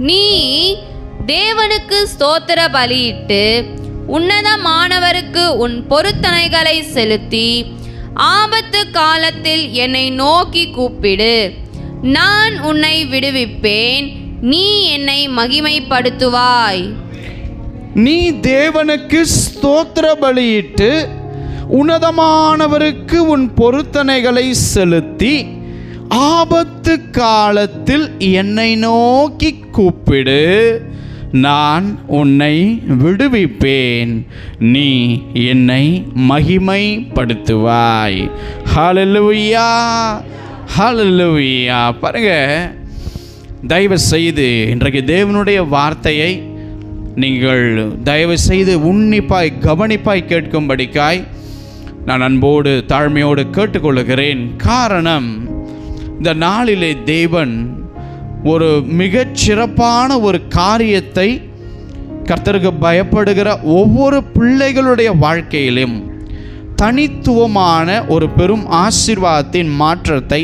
நீ தேவனுக்கு ஸ்தோத்திர பலியிட்டு உன்னதமானவருக்கு உன் பொருத்தனைகளை செலுத்தி ஆபத்து காலத்தில் என்னை நோக்கி கூப்பிடு, நான் உன்னை விடுவிப்பேன், நீ என்னை மகிமைப்படுத்துவாய். நீ தேவனுக்கு ஸ்தோத்திர பலியிட்டு உன்னதமானவருக்கு உன் பொருத்தனைகளை செலுத்தி ஆபத்து காலத்தில் என்னை நோக்கி கூப்பிடு, நான் உன்னை விடுவிப்பேன், நீ என்னை மகிமைப்படுத்துவாய். ஹல்லேலூயா, ஹல்லேலூயா. பாருங்க, தயவு செய்து இன்றைக்கு தேவனுடைய வார்த்தையை நீங்கள் தயவு செய்து உன்னிப்பாய் கவனிப்பாய் கேட்கும்படிக்காய் நான் அன்போடு தாழ்மையோடு கேட்டுக்கொள்கிறேன். காரணம், இந்த நாளிலே தேவன் ஒரு மிகச்சிறப்பான ஒரு காரியத்தை கர்த்தருக்கு பயப்படுகிற ஒவ்வொரு பிள்ளைகளுடைய வாழ்க்கையிலும் தனித்துவமான ஒரு பெரும் ஆசீர்வாதத்தின் மாற்றத்தை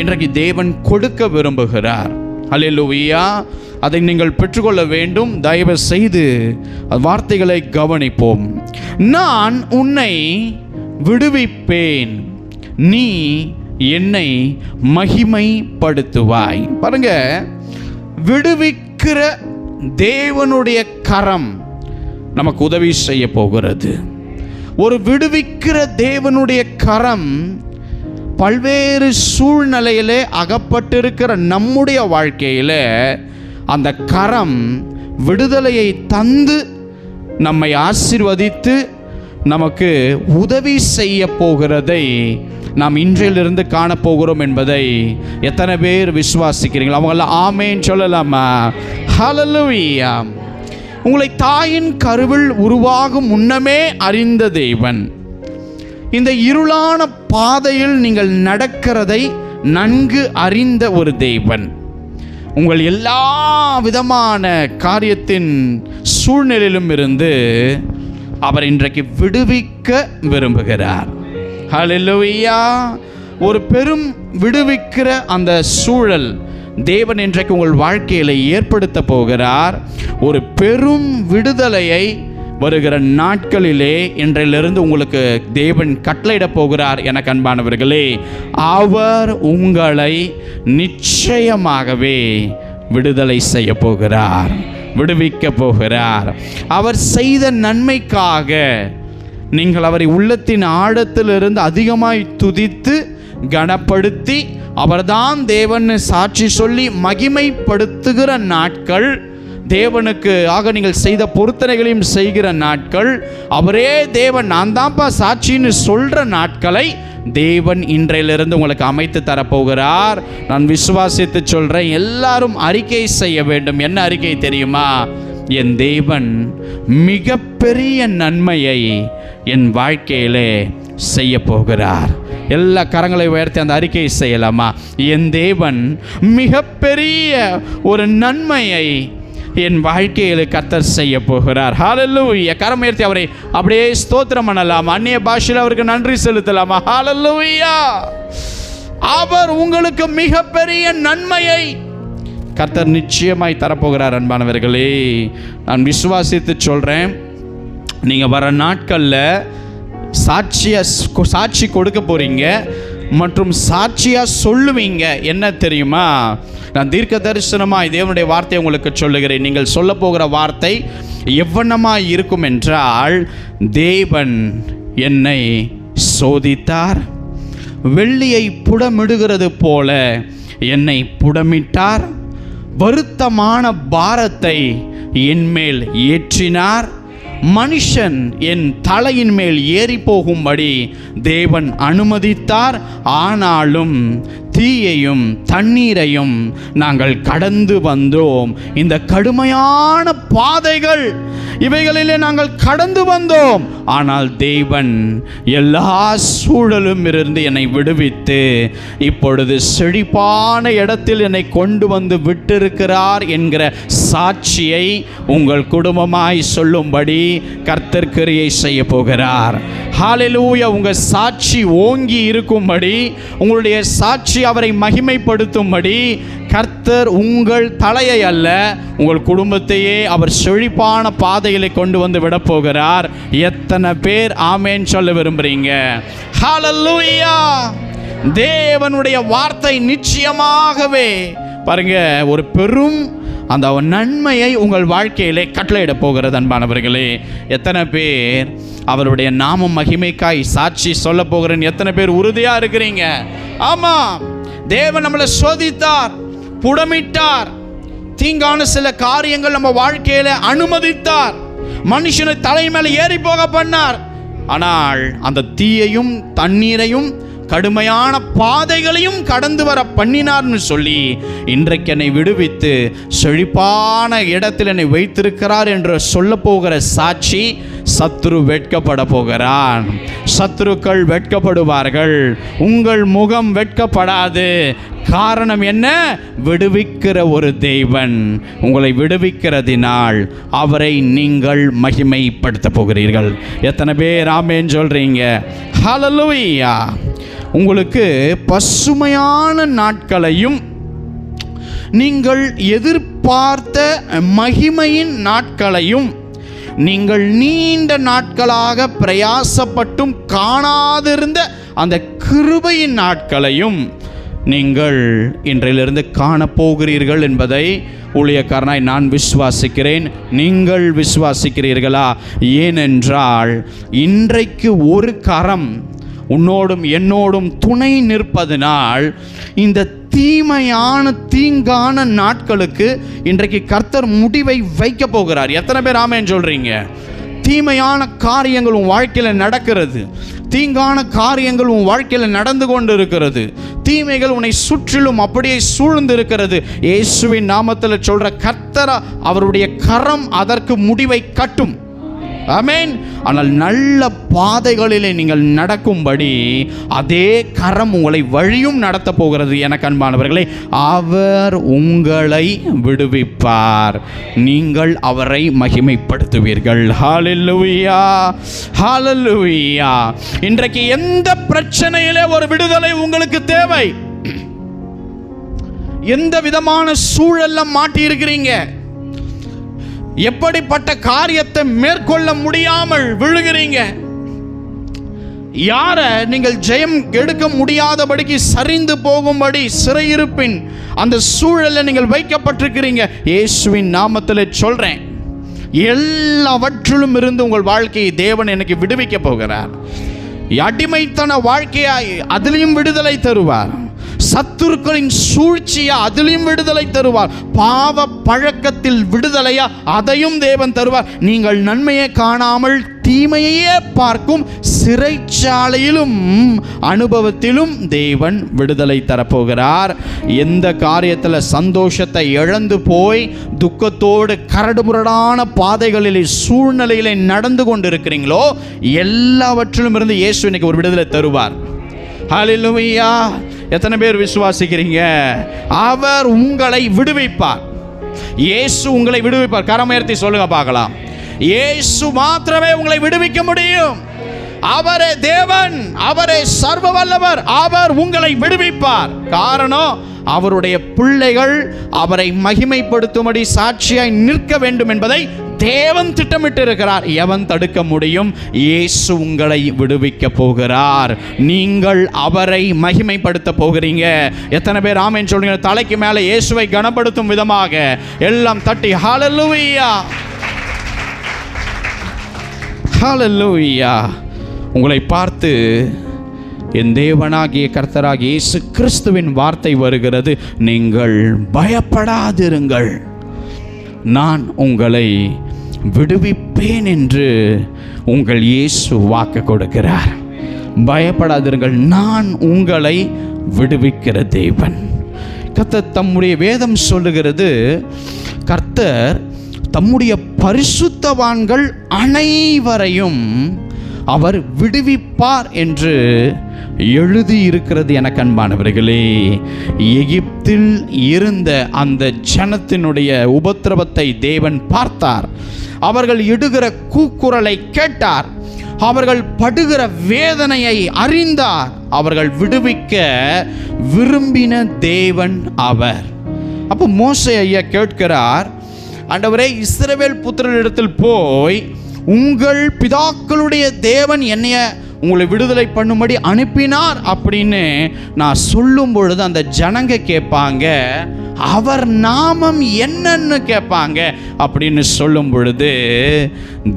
இன்றைக்கு தேவன் கொடுக்க விரும்புகிறார். அல்லேலூயா. அதை நீங்கள் பெற்றுக்கொள்ள வேண்டும். தயவு செய்து வார்த்தைகளை கவனிப்போம். நான் உன்னை விடுவிப்பேன், நீ என்னை மகிமைப்படுத்துவாய். பாருங்க, விடுவிக்கிற தேவனுடைய கரம் நமக்கு உதவி செய்ய போகிறது. ஒரு விடுவிக்கிற தேவனுடைய கரம் பல்வேறு சூழ்நிலையிலே அகப்பட்டிருக்கிற நம்முடைய வாழ்க்கையில் அந்த கரம் விடுதலையை தந்து நம்மை ஆசீர்வதித்து நமக்கு உதவி செய்ய போகிறதை நாம் இன்றையிலிருந்து காணப்போகிறோம் என்பதை எத்தனை பேர் விசுவாசிக்கிறீங்களா? அவங்களாம் ஆமேன் சொல்லலாமா? ஹல்லேலூயா. உங்களை தாயின் கருவில் உருவாகும் முன்னமே அறிந்த தேவன், இந்த இருளான பாதையில் நீங்கள் நடக்கிறதை நன்கு அறிந்த ஒரு தேவன், உங்கள் எல்லா விதமான காரியத்தின் சூழ்நிலையிலும் இருந்து அவர் இன்றைக்கு விடுவிக்க விரும்புகிறார். ஹல்லேலூயா. ஒரு பெரும் விடுவிக்கிற அந்த சூழல் தேவன் இன்றைக்கு உங்கள் வாழ்க்கையில் ஏற்படுத்த போகிறார். ஒரு பெரும் விடுதலையை வருகிற நாட்களிலே இன்றையிலிருந்து உங்களுக்கு தேவன் கட்டளையிட போகிறார். எனக்கு அன்பானவர்களே, அவர் உங்களை நிச்சயமாகவே விடுதலை செய்ய போகிறார், விடுவிக்க போகிறார். அவர் செய்த நன்மைக்காக நீங்கள் அவரை உள்ளத்தின் ஆழத்திலிருந்து அதிகமாய் துதித்து கனப்படுத்தி அவர்தான் தேவன் சாட்சி சொல்லி மகிமைப்படுத்துகிற நாட்கள், தேவனுக்கு ஆக நீங்கள் செய்த பொருத்தனைகளையும் செய்கிற நாட்கள், அவரே தேவன் நான் தான்ப்பா சாட்சின்னு சொல்கிற நாட்களை தேவன் இன்றையிலிருந்து உங்களுக்கு அமைத்து தரப்போகிறார். நான் விசுவாசித்து சொல்கிறேன், எல்லாரும் அறிக்கை செய்ய வேண்டும். என்ன அறிக்கை தெரியுமா? என் தேவன் மிகப்பெரிய நன்மையை என் வாழ்க்கையிலே செய்ய போகிறார். எல்லா கரங்களை உயர்த்தி அந்த அறிக்கையை செய்யலாமா? என் தேவன் மிகப்பெரிய ஒரு நன்மையை என் வாழ்க்கையில் கர்த்தர் செய்ய போகிறார். ஹல்லேலூயா. கரம் உயர்த்தி அவரை அப்படியே ஸ்தோத்திரம் பண்ணலாம். அந்நிய பாஷையில் அவருக்கு நன்றி செலுத்தலாமா? ஹல்லேலூயா. அவர் உங்களுக்கு மிகப்பெரிய நன்மையை கர்த்தர் நிச்சயமாய் தரப்போகிறார். அன்பானவர்களே, நான் விசுவாசித்து சொல்கிறேன், நீங்கள் வர நாட்களில் சாட்சி கொடுக்க போகிறீங்க மற்றும் சாட்சியாக சொல்லுவீங்க. என்ன தெரியுமா? நான் தீர்க்க தரிசனமாக தேவனுடைய வார்த்தையை உங்களுக்கு சொல்லுகிறேன். நீங்கள் சொல்ல போகிற வார்த்தை எவ்வளமாக இருக்கும் என்றால், தேவன் என்னை சோதித்தார், வெள்ளியை புடமிடுகிறது போல என்னை புடமிட்டார், வருத்தமான பாரத்தை என்மேல் ஏற்றினார், மனுஷன் என் தலையின் மேல் ஏறி போகும்படி தேவன் அனுமதித்தார், ஆனாலும் தீயையும் தண்ணீரையும் நாங்கள் கடந்து வந்தோம். இந்த கடுமையான பாதைகள் இவைகளிலே நாங்கள் கடந்து வந்தோம். ஆனால் தேவன் எல்லா சூழலும் இருந்து என்னை விடுவித்து இப்பொழுது செழிப்பான இடத்தில் என்னை கொண்டு வந்து விட்டிருக்கிறார் என்கிற சாட்சியை உங்கள் குடும்பமாய் சொல்லும்படி கர்த்தர் கிரியை செய்ய போகிறார். ஹல்லேலூயா. உங்கள் சாட்சி ஓங்கி இருக்கும்படி, உங்களுடைய சாட்சி அவரை மகிமைப்படுத்தும்படி கர்த்தர் உங்கள் தலையை அல்ல, உங்கள் குடும்பத்தையே அவர் செழிப்பான பாதைகளை கொண்டு வந்து விட போகிறார். எத்தனை பேர் ஆமேன் சொல்ல விரும்புறீங்க? ஹல்லேலூயா! தேவனுடைய வார்த்தை நிச்சயமாகவே பாருங்க ஒரு பெரும் அந்த நன்மையை உங்கள் வாழ்க்கையிலே கட்டளையிட போகிறது. அன்பானவர்களே, எத்தனை பேர் அவருடைய நாம மகிமைக்காய் சாட்சி சொல்ல போகிறேன்? எத்தனை பேர் உறுதியா இருக்கிறீங்க? ஆமா, தேவன் நம்மளை சோதித்தார், புடமிட்டார், தீங்கான சில காரியங்கள் நம்ம வாழ்க்கையில அனுமதித்தார், மனுஷனை தலைமையில ஏறி போக பண்ணார். ஆனால் அந்த தீயையும் தண்ணீரையும் கடுமையான பாதைகளையும் கடந்து வர பண்ணினார்னு சொல்லி இன்றைக்கு என்னை விடுவித்து செழிப்பான இடத்தில் என்னை வைத்திருக்கிறார் என்று சொல்ல போகிற சாட்சி, சத்துரு வெட்கப்பட போகிறான். சத்துருக்கள் வெட்கப்படுவார்கள், உங்கள் முகம் வெட்கப்படாது. காரணம் என்ன? விடுவிக்கிற ஒரு தேவன் உங்களை விடுவிக்கிறதினால் அவரை நீங்கள் மகிமைப்படுத்த போகிறீர்கள். எத்தனை பேர் ஆமென் சொல்றீங்க? ஹல்லேலூயா! உங்களுக்கு பசுமையான நாட்களையும் நீங்கள் எதிர்பார்த்த மகிமையின் நாட்களையும் நீங்கள் நீண்ட நாட்களாக பிரயாசப்பட்டும் காணாதிருந்த அந்த கிருபையின் நாட்களையும் நீங்கள் இன்றையிலிருந்து காணப்போகிறீர்கள் என்பதை ஊழியக்காரனாய் நான் விசுவாசிக்கிறேன். நீங்கள் விசுவாசிக்கிறீர்களா? ஏனென்றால் இன்றைக்கு ஒரு கரம் உன்னோடும் என்னோடும் துணை நிற்பதனால் இந்த தீங்கான நாட்களுக்கு இன்றைக்கு கர்த்தர் முடிவை வைக்க போகிறார். எத்தனை பேர் ஆமென் சொல்றீங்க? தீமையான காரியங்கள் உன் வாழ்க்கையில் நடக்கிறது, தீங்கான காரியங்கள் உன் வாழ்க்கையில் நடந்து கொண்டு இருக்கிறது, தீமைகள் உன்னை சுற்றிலும் அப்படியே சூழ்ந்து இருக்கிறது. இயேசுவின் நாமத்தில் சொல்ற கர்த்தர் அவருடைய கரம் அதற்கு முடிவை கட்டும். ஆமென். ஆனால் நல்ல பாதைகளிலே நீங்கள் நடக்கும்படி அதே கரம் உங்களை வழியும் நடத்த போகிறது. எனக்கு அன்பானவர்களே, அவர் உங்களை விடுவிப்பார், நீங்கள் அவரை மகிமைப்படுத்துவீர்கள். ஹல்லேலூயா! ஹல்லேலூயா! இன்றைக்கு எந்த பிரச்சனையிலே ஒரு விடுதலை உங்களுக்கு தேவை? எந்த விதமான சூழல்ல மாட்டி இருக்கிறீங்க? எப்படிப்பட்ட காரியத்தை மேற்கொள்ள முடியாமல் விழுகிறீங்க? யார நீங்கள் ஜெயம் எடுக்க முடியாதபடிக்கு சரிந்து போகும்படி சிறையிருப்பின் அந்த சூழலில் நீங்கள் வைக்கப்பட்டிருக்கிறீங்க. இயேசுவின் நாமத்தில் சொல்றேன், எல்லாவற்றிலும் இருந்து உங்கள் வாழ்க்கையை தேவன் எனக்கு விடுவிக்க போகிறார். அடிமைத்தன வாழ்க்கையாய் அதிலையும் விடுதலை தருவார். சத்துருக்களின் சூழ்ச்சியா அதிலும் விடுதலை தருவார். பாவ பழக்கத்தில் விடுதலையா அதையும் தேவன் தருவார். நீங்கள் நன்மையை காணாமல் தீமையே பார்க்கும் சிறைச்சாலையிலும் அனுபவத்திலும் தேவன் விடுதலை தரப்போகிறார். எந்த காரியத்தில் சந்தோஷத்தை இழந்து போய் துக்கத்தோடு கரடுமுரடான பாதைகளிலே சூழ்நிலையிலே நடந்து கொண்டிருக்கிறீங்களோ எல்லாவற்றிலும் இருந்து இயேசு இன்னைக்கு ஒரு விடுதலை தருவார். ஹல்லேலூயா! எத்தனை பேர் விசுவாசிக்கிறீங்க? அவர் உங்களை விடுவிப்பார். இயேசு உங்களை விடுவிப்பார். கரமுயர்த்தி சொல்லுங்க பார்க்கலாம். இயேசு மாத்திரமே உங்களை விடுவிக்க முடியும். அவரே தேவன், அவரே சர்வ வல்லவர், அவர் உங்களை விடுவிப்பார். காரணம், அவருடைய பிள்ளைகள் அவரை மகிமைப்படுத்தும்படி சாட்சியாய் நிற்க வேண்டும் என்பதை தேவன் திட்டமிட்டு இருக்கிறார். எவன் தடுக்க முடியும்? இயேசு உங்களை விடுவிக்க போகிறார். நீங்கள் அவரை மகிமைப்படுத்த போகிறீங்க. எத்தனை பேர் ஆமென் சொல்றீங்க? தலைக்கு மேலே இயேசுவை கனப்படுத்தும் விதமாக எல்லாம் தட்டி ஹல்லேலூயா! ஹல்லேலூயா! உங்களை பார்த்து என் தேவனாகிய கர்த்தராகிய இயேசு கிறிஸ்துவின் வார்த்தை வருகிறது, நீங்கள் பயப்படாதிருங்கள், நான் உங்களை விடுவிப்பேன் என்று உங்கள் இயேசு வாக்கு கொடுக்கிறார். பயப்படாதிருங்கள், நான் உங்களை விடுவிக்கிற தேவன். கர்த்தர் தம்முடைய வேதம் சொல்லுகிறது, கர்த்தர் தம்முடைய பரிசுத்தவான்கள் அனைவரையும் அவர் விடுவிப்பார் என்று எழுதியிருக்கிறது. எனக்கு அன்பானவர்களே, எகிப்தில் இருந்த அந்த ஜனத்தினுடைய உபத்திரவத்தை தேவன் பார்த்தார். அவர்கள் இடுகிற கூக்குரலை கேட்டார். அவர்கள் படுகிற வேதனையை அறிந்தார். அவர்கள் விடுவிக்க விரும்பின தேவன் அவர். அப்போ மோசே ஐயா கேட்கிறார், ஆண்டவரே, இஸ்ரவேல் புத்திரரிடத்தில் போய் உங்கள் பிதாக்களுடைய தேவன் என்னைய உங்களை விடுதலை பண்ணும்படி அனுப்பினார் அப்படின்னு நான் சொல்லும் பொழுது அந்த ஜனங்க கேட்பாங்க, அவர் நாமம் என்னன்னு கேட்பாங்க. அப்படின்னு சொல்லும் பொழுது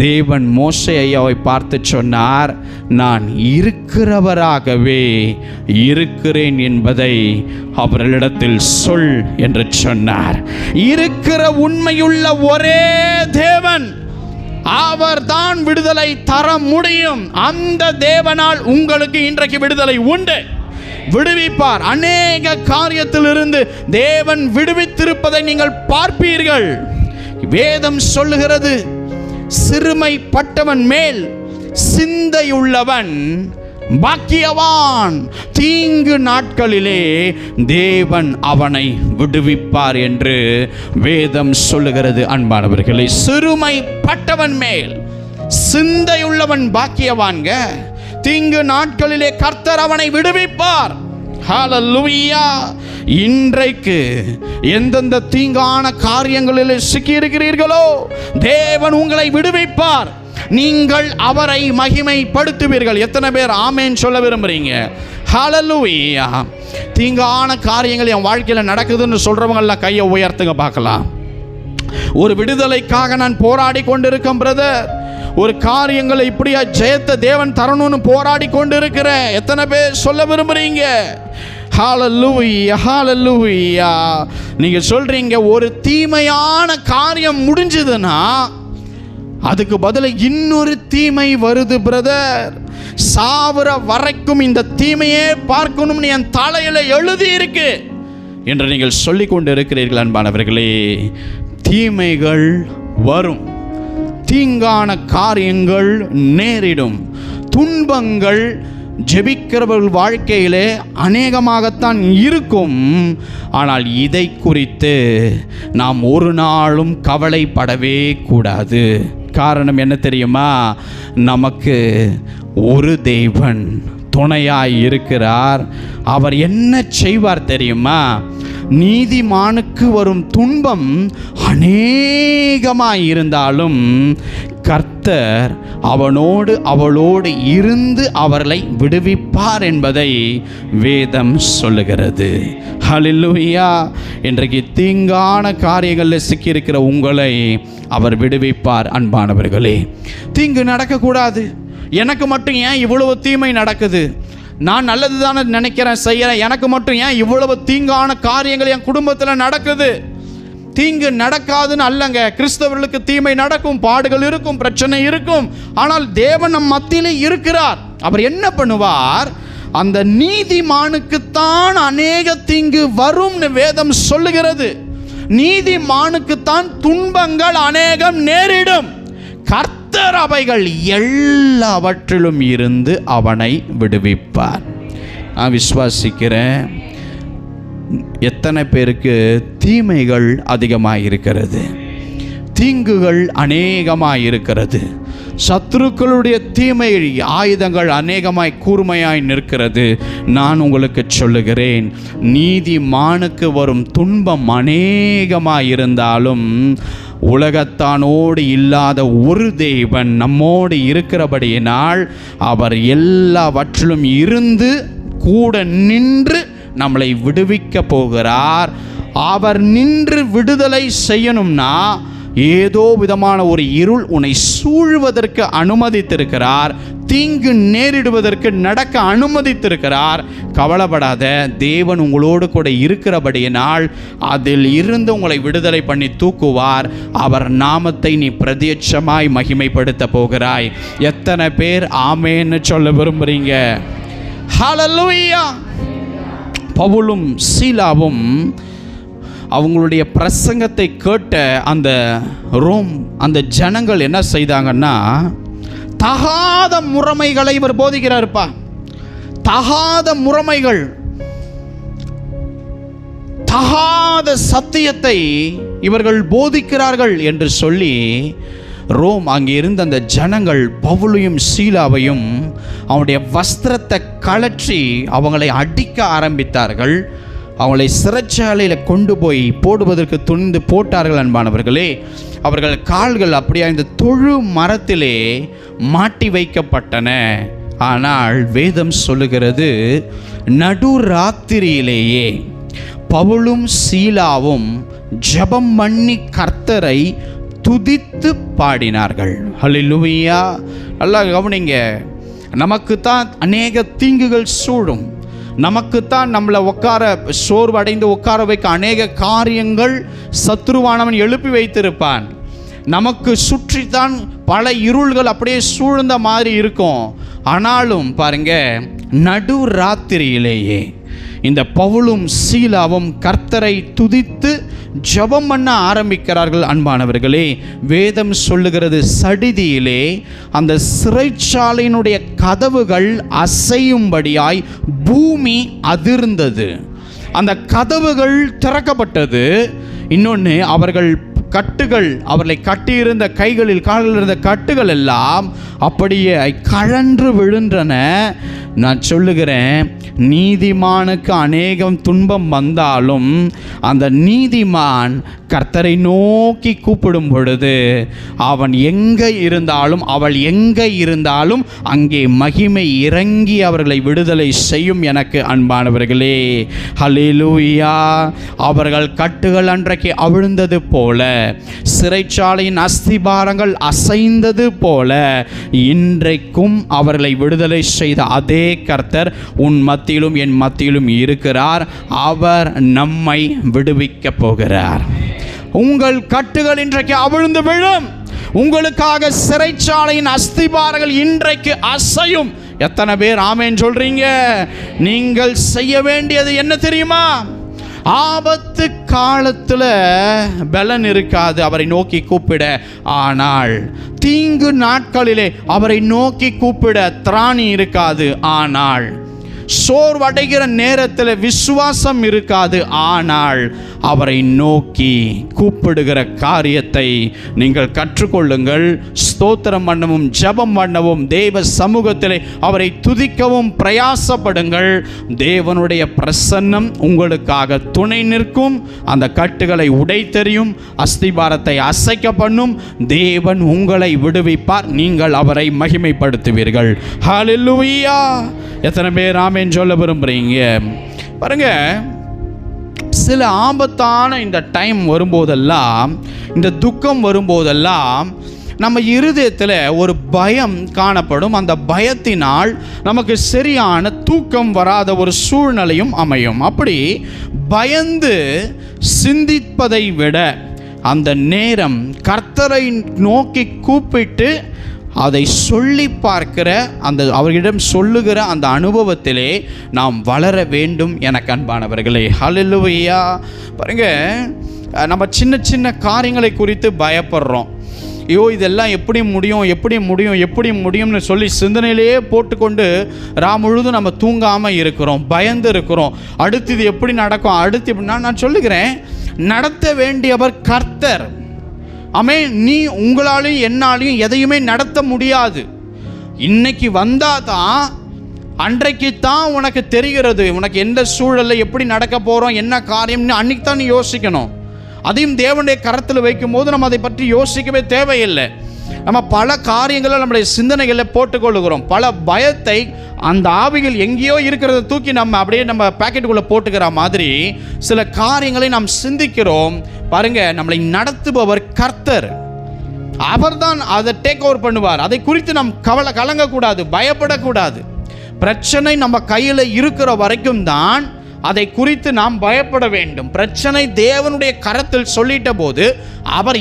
தேவன் மோசே ஐயாவை பார்த்து சொன்னார், நான் இருக்கிறவராகவே இருக்கிறேன் என்பதை அவர்களிடத்தில் சொல் என்று சொன்னார். இருக்கிற உண்மையுள்ள ஒரே தேவன், அவர் தான் விடுதலை தர முடியும். அந்த தேவனால் உங்களுக்கு இன்றைக்கு விடுதலை உண்டு, விடுவிப்பார். அநேக காரியத்திலிருந்து தேவன் விடுவித்திருப்பதை நீங்கள் பார்ப்பீர்கள். வேதம் சொல்லுகிறது, சிறுமைப்பட்டவன் மேல் சிந்தையுள்ளவன் பாக்கியவான், தீங்கு நாட்களிலே தேவன் அவனை விடுவிப்பார் என்று வேதம் சொல்லுகிறது. அன்பானவர்களே, சிறுமைப்பட்டவன் மேல் சிந்தையுள்ளவன் பாக்கியவான்க, தீங்கு நாட்களிலே கர்த்தர் அவனை விடுவிப்பார். ஹல்லேலூயா. இன்றைக்கு எந்தெந்த தீங்கான காரியங்களில் சிக்கியிருக்கிறீர்களோ தேவன் உங்களை விடுவிப்பார். நீங்கள் அவரை மகிமைப்படுத்துவீர்கள். எத்தனை பேர் ஆமேன் சொல்ல விரும்புறீங்க? ஹல்லேலூயா. தீங்கான காரியங்கள் என் வாழ்க்கையில் நடக்குதுன்னு சொல்றவங்கெல்லாம் கையை உயர்த்துங்க பார்க்கலாம். ஒரு விடுதலைக்காக நான் போராடி கொண்டிருக்கேன் பிரதர், ஒரு காரியங்களை இப்படியா ஜெயத்தை தேவன் தரணும்னு போராடி கொண்டு இருக்கிற எத்தனை பேர் சொல்ல விரும்புறீங்க? ஹல்லேலூயா, ஹல்லேலூயா. நீங்க சொல்றீங்க, ஒரு தீமையான காரியம் முடிஞ்சதுன்னா அதுக்கு பதில இன்னொரு தீமை வருது பிரதர். சாவர வரைக்கும் இந்த தீமையே பார்க்கணும்னு என் தலையில எழுதி இருக்கு என்று நீங்கள் சொல்லிக் கொண்டு இருக்கிறீர்கள். அன்பானவர்களே, தீமைகள் வரும், தீங்கான காரியங்கள் நேரிடும், துன்பங்கள் ஜெபிக்கிறவர்கள் வாழ்க்கையிலே அநேகமாகத்தான் இருக்கும். ஆனால் இதை குறித்து நாம் ஒரு நாளும் கவலைப்படவே கூடாது. காரணம் என்ன தெரியுமா? நமக்கு ஒரு தேவன் துணையாய் இருக்கிறார். அவர் என்ன செய்வார் தெரியுமா? நீதிமானுக்கு வரும் துன்பம் அநேகமாய் இருந்தாலும் கர்த்தர் அவளோடு இருந்து அவர்களை விடுவிப்பார் என்பதை வேதம் சொல்லுகிறது. ஹல்லேலூயா. இன்றைக்கு தீங்கான காரியங்களில் சிக்கியிருக்கிற உங்களை அவர் விடுவிப்பார். அன்பானவர்களே, தீங்கு நடக்கக்கூடாது. எனக்கு மட்டும் ஏன் இவ்வளவு தீமை நடக்குது? நான் நல்லது தானே நினைக்கிறேன், செய்கிறேன், எனக்கு மட்டும் ஏன் இவ்வளவு தீங்கான காரியங்கள் என் குடும்பத்தில் நடக்குது? தீங்கு நடக்காதுன்னு அல்லங்க. கிறிஸ்தவர்களுக்கு தீமை நடக்கும், பாடுகள் இருக்கும், பிரச்சனை இருக்கும். ஆனால் தேவன் நம் மத்தியிலே இருக்கிறார். அவர் என்ன பண்ணுவார்? அந்த நீதிமானுக்குத்தான் அநேக தீங்கு வரும்னு வேதம் சொல்லுகிறது. நீதிமானுக்குத்தான் துன்பங்கள் அநேகம் நேரிடும். கர்த்தர் அவைகள் எல்லாவற்றிலும் இருந்து அவனை விடுவிப்பார். நான் விசுவாசிக்கிறேன். எத்தனை பேருக்கு தீமைகள் அதிகமாக இருக்கிறது, தீங்குகள் அநேகமாக இருக்கிறது, சத்துருக்களுடைய தீமை ஆயுதங்கள் அநேகமாய் கூர்மையாய் நிற்கிறது. நான் உங்களுக்கு சொல்லுகிறேன், நீதிமானுக்கு வரும் துன்பம் அநேகமாய் இருந்தாலும் உலகத்தானோடு இல்லாத ஒரு தேவன் நம்மோடு இருக்கிறபடியினால் அவர் எல்லாவற்றிலும் இருந்து கூட நின்று நம்மளை விடுவிக்க போகிறார். அவர் நின்று விடுதலை செய்யணும்னா ஏதோ விதமான ஒரு இருள் உன்னை சூழ்வதற்கு அனுமதித்திருக்கிறார், தீங்கு நேரிடுவதற்கு நடக்க அனுமதித்திருக்கிறார். கவலைப்படாத, தேவன் உங்களோடு கூட இருக்கிறபடியினால் அதில் இருந்து உங்களை விடுதலை பண்ணி தூக்குவார். அவர் நாமத்தை நீ பிரத்யட்சமாய் மகிமைப்படுத்த போகிறாய். எத்தனை பேர் ஆமேன்னு சொல்ல விரும்புறீங்க? ஹல்லேலூயா. பவுலும் சீலாவும் அவங்களுடைய பிரசங்கத்தை கேட்ட அந்த ஜனங்கள் என்ன செய்தாங்கன்னா, தகாத முறைமைகளை இவர் போதிக்கிறாருப்பா, தகாத முறைமைகள், தகாத சத்தியத்தை இவர்கள் போதிக்கிறார்கள் என்று சொல்லி அங்கே இருந்த அந்த ஜனங்கள் பவுலையும் சீலாவையும் அவனுடைய வஸ்திரத்தை கழற்றி அவங்களை அடிக்க ஆரம்பித்தார்கள். அவங்களை சிறைச்சாலையில் கொண்டு போய் போடுவதற்கு துணிந்து போட்டார்கள் அன்பானவர்களே. அவர்கள் கால்கள் அப்படியே இந்த தொழு மரத்திலே மாட்டி வைக்கப்பட்டன. ஆனால் வேதம் சொல்லுகிறது, நடுராத்திரியிலேயே பவுலும் சீலாவும் ஜெபம் பண்ணி கர்த்தரை துதித்து பாடினார்கள். ஹல்லேலூயா. நல்லா கவனிங்க. நமக்குத்தான் அநேக தீங்குகள் சூழும். நமக்குத்தான் நம்மளை சோர்வடைந்து உட்கார வைக்க அநேக காரியங்கள் சத்துருவானவன் எழுப்பி வைத்திருப்பான். நமக்கு சுற்றித்தான் பல இருள்கள் அப்படியே சூழ்ந்த மாதிரி இருக்கும். ஆனாலும் பாருங்க, நடுராத்திரியிலேயே இந்த பவுலும் சீலாவும் கர்த்தரை துதித்து ஜெபம் பண்ண ஆரம்பிக்கிறார்கள். அன்பானவர்களே, வேதம் சொல்லுகிறது, சடிதியிலே அந்த சிறைச்சாலையினுடைய கதவுகள் அசையும்படியாய் பூமி அதிர்ந்தது. அந்த கதவுகள் திறக்கப்பட்டது. இன்னொன்று, அவர்களை கட்டியிருந்த கைகளில் கால்களில் இருந்த கட்டுகள் எல்லாம் அப்படியே கழன்று விழுன்றன. நான் சொல்லுகிறேன், நீதிமானுக்கு அநேகம் துன்பம் வந்தாலும் அந்த நீதிமான் கர்த்தரை நோக்கி கூப்பிடும் பொழுது அவன் எங்கே இருந்தாலும் அவள் எங்கே இருந்தாலும் அங்கே மகிமை இறங்கி அவர்களை விடுதலை செய்யும். எனக்கு அன்பானவர்களே, ஹல்லேலூயா. அவர்கள் கட்டுகள் அன்றைக்கு அவிழ்ந்தது போல, சிறைச்சாலையின் அஸ்திபாரங்கள் அசைந்தது போல, இன்றைக்கும் அவர்களை விடுதலை செய்த அதே கர்த்தர் உன் மத்தியிலும் என் மத்தியிலும் இருக்கிறார். அவர் நம்மை விடுவிக்க போகிறார். உங்கள் கட்டுகள் இன்றைக்கு அவிழ்ந்து விழும். உங்களுக்காக சிறைச்சாலையின் அஸ்திபாரங்கள் இன்றைக்கு அசையும். எத்தனை பேர் ஆமென் சொல்றீங்க? நீங்கள் செய்ய வேண்டியது என்ன தெரியுமா? ஆபத்து காலத்தில் பலன் இருக்காது அவரை நோக்கி கூப்பிட. ஆனால் தீங்கு நாட்களிலே அவரை நோக்கி கூப்பிட திராணி இருக்காது. ஆனால் சோர்வடைகிற நேரத்தில் விசுவாசம் இருக்காது. ஆனால் அவரை நோக்கி கூப்பிடுகிற காரியத்தை நீங்கள் கற்றுக்கொள்ளுங்கள். ஸ்தோத்திரம் பண்ணவும் ஜெபம் பண்ணவும் தேவ சமூகத்திலே அவரை துதிக்கவும் பிரயாசப்படுங்கள். தேவனுடைய பிரசன்னம் உங்களுக்காக துணை நிற்கும். அந்த கட்டுகளை உடைத்தெறியும், அஸ்திபாரத்தை அசைக்க பண்ணும். தேவன் உங்களை விடுவிப்பார். நீங்கள் அவரை மகிமைப்படுத்துவீர்கள். ஹல்லேலூயா. எத்தனை பேர் ஆமென் சொல்ல விரும்புறீங்க? பாருங்க, சில ஆபத்தான இந்த டைம் வரும்போதெல்லாம், இந்த துக்கம் வரும்போதெல்லாம் நம்ம இருதயத்தில் ஒரு பயம் காணப்படும். அந்த பயத்தினால் நமக்கு சரியான தூக்கம் வராத ஒரு சூழ்நிலையும் அமையும். அப்படி பயந்து சிந்திப்பதை விட அந்த நேரம் கர்த்தரை நோக்கி கூப்பிட்டு அதை சொல்லி பார்க்கிற அந்த அவர்களிடம் சொல்லுகிற அந்த அனுபவத்திலே நாம் வளர வேண்டும். எனக்கு அன்பானவர்களே, ஹல்லேலூயா. பாருங்க, நம்ம சின்ன சின்ன காரியங்களை குறித்து பயப்படுறோம். ஐயோ, இதெல்லாம் எப்படி முடியும்னு சொல்லி சிந்தனையிலேயே போட்டுக்கொண்டு முழுதும் நம்ம தூங்காமல் இருக்கிறோம், பயந்து இருக்கிறோம். அடுத்து இது எப்படி நடக்கும், அடுத்து எப்படின்னா, நான் சொல்லுகிறேன், நடத்த வேண்டியவர் கர்த்தர். நீ உங்களாலையும் என்னாலையும் எதையுமே நடத்த முடியாது. இன்னைக்கு வந்தாதான் அன்றைக்கு தான் உனக்கு தெரிகிறது, உனக்கு எந்த சூழலில் எப்படி நடக்க போகிறோம், என்ன காரியம்னு அன்னைக்கு தான் நீ யோசிக்கணும். அதையும் தேவனுடைய கரத்தில் வைக்கும் போது நம்ம அதை பற்றி யோசிக்கவே தேவையில்லை. நம்ம பல காரியங்களை நம்முடைய சிந்தனைகளில் போட்டுக்கொள்ளுகிறோம். பல பயத்தை அந்த ஆவிகள் எங்கேயோ இருக்கிறத தூக்கி நம்ம அப்படியே நம்ம பேக்கெட்டுக்குள்ளே போட்டுக்கிற மாதிரி சில காரியங்களை நாம் சிந்திக்கிறோம். பாருங்க, நம்மளை நடத்துபவர் கர்த்தர். அவர்தான் அதை டேக் ஓவர் பண்ணுவார். அதை குறித்து நாம் கலங்கக்கூடாது, பயப்படக்கூடாது. பிரச்சனை நம்ம கையில் இருக்கிற வரைக்கும் தான் அதை குறித்து நாம் பயப்பட வேண்டும். பிரச்சனை தேவனுடைய கரத்தில் சொல்லிட்ட போது அவர்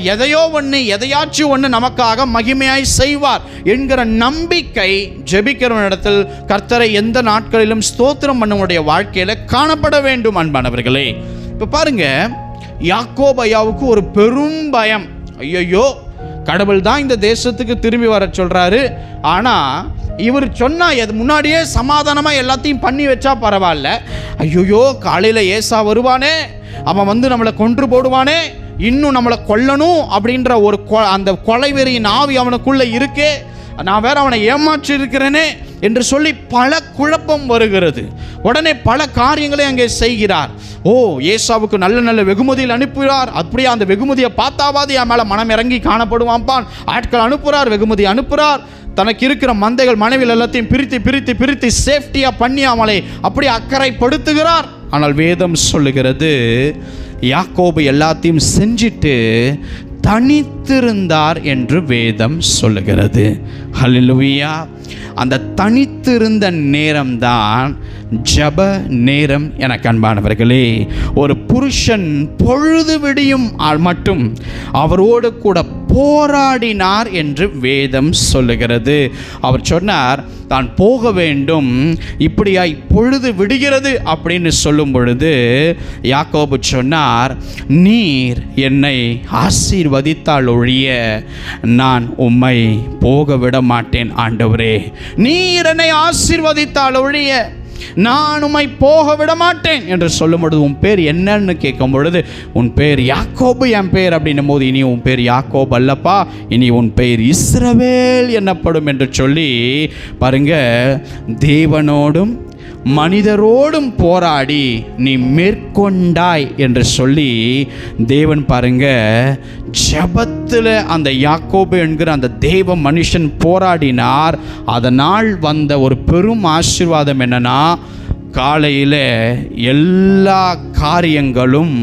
எதையாச்சும் ஒன்று நமக்காக மகிமையாய் செய்வார் என்கிற நம்பிக்கை ஜெபிக்கிறவனிடத்தில் கர்த்தரை எந்த நாட்களிலும் ஸ்தோத்திரம் பண்ணவனுடைய வாழ்க்கையில் காணப்பட வேண்டும். அன்பானவர்களே, இப்போ பாருங்க, யாக்கோபு ஐயாவுக்கு ஒரு பெரும் பயம். ஐயோ, கடவுள் தான் இந்த தேசத்துக்கு திரும்பி வர சொல்றாரு. ஆனால் இவர் சொன்னா முன்னாடியே சமாதானமாக எல்லாத்தையும் பண்ணி வச்சா பரவாயில்ல. ஐயோ, காலையில் ஏசா வருவானே, அவன் நம்மளை கொன்று போடுவானே, இன்னும் நம்மளை கொல்லணும் அப்படின்ற ஒரு அந்த கொலைவெறியின் ஆவி அவனுக்குள்ளே இருக்கே. நான் வேற அவனை ஏமாற்றி இருக்கிறேனே என்று சொல்லி பல குழப்பம் வருகிறது. உடனே பல காரியங்களை அங்கே செய்கிறார். ஏசாவுக்கு நல்ல நல்ல வெகுமதியில் அனுப்புகிறார். அப்படியே அந்த வெகுமதியை பார்த்தாவது என் மேலே மனம் இறங்கி காணப்படுவான்பான். ஆட்கள் அனுப்புகிறார், வெகுமதி அனுப்புகிறார். தனக்கு இருக்கிற மந்தைகள் மனைவிகள் எல்லாத்தையும் பிரித்து பிரித்து பிரித்து சேஃப்டியாக பண்ணி அவளை அப்படி அக்கறைப்படுத்துகிறார். ஆனால் வேதம் சொல்லுகிறது, யாக்கோபு எல்லாத்தையும் செஞ்சிட்டு தனித்திருந்தார் என்று வேதம் சொல்லுகிறது. ஹல்லேலூயா. அந்த தனித்திருந்த நேரம்தான் ஜப நேரம். எனக்கு அன்பானவர்களே, ஒரு புருஷன் பொழுது விடியும் மட்டும் அவரோடு கூட போராடினார் என்று வேதம் சொல்லுகிறது. அவர் சொன்னார், தான் போக வேண்டும், இப்படியாய் பொழுது விடுகிறது அப்படின்னு சொல்லும் பொழுது யாக்கோபு சொன்னார், நீர் என்னை ஆசீர்வதித்தால் ஒழிய நான் உம்மை போக விட மாட்டேன் ஆண்டவரே. நீர் என்னை ஆசீர்வதித்தால் ஒழிய நான் உம்மை போக விட மாட்டேன் என்று சொல்லும் பொழுது, உன் பேர் என்னன்னு கேட்கும் பொழுது, உன் பேர் யாக்கோபு என் பேர் அப்படின்னும் போது, இனி உன் பேர் யாக்கோபு அல்லப்பா, இனி உன் பேர் இஸ்ரவேல் என்னப்படும் என்று சொல்லி பாருங்க, தேவனோடும் மனிதரோடும் போராடி நீ மேற்கொண்டாய் என்று சொல்லி தேவன் பாருங்க ஜபத்தில் அந்த யாக்கோபு என்கிற அந்த தேவ மனுஷன் போராடினார். அதனால் வந்த ஒரு பெரும் ஆசீர்வாதம் என்னன்னா, காலையில் எல்லா காரியங்களும்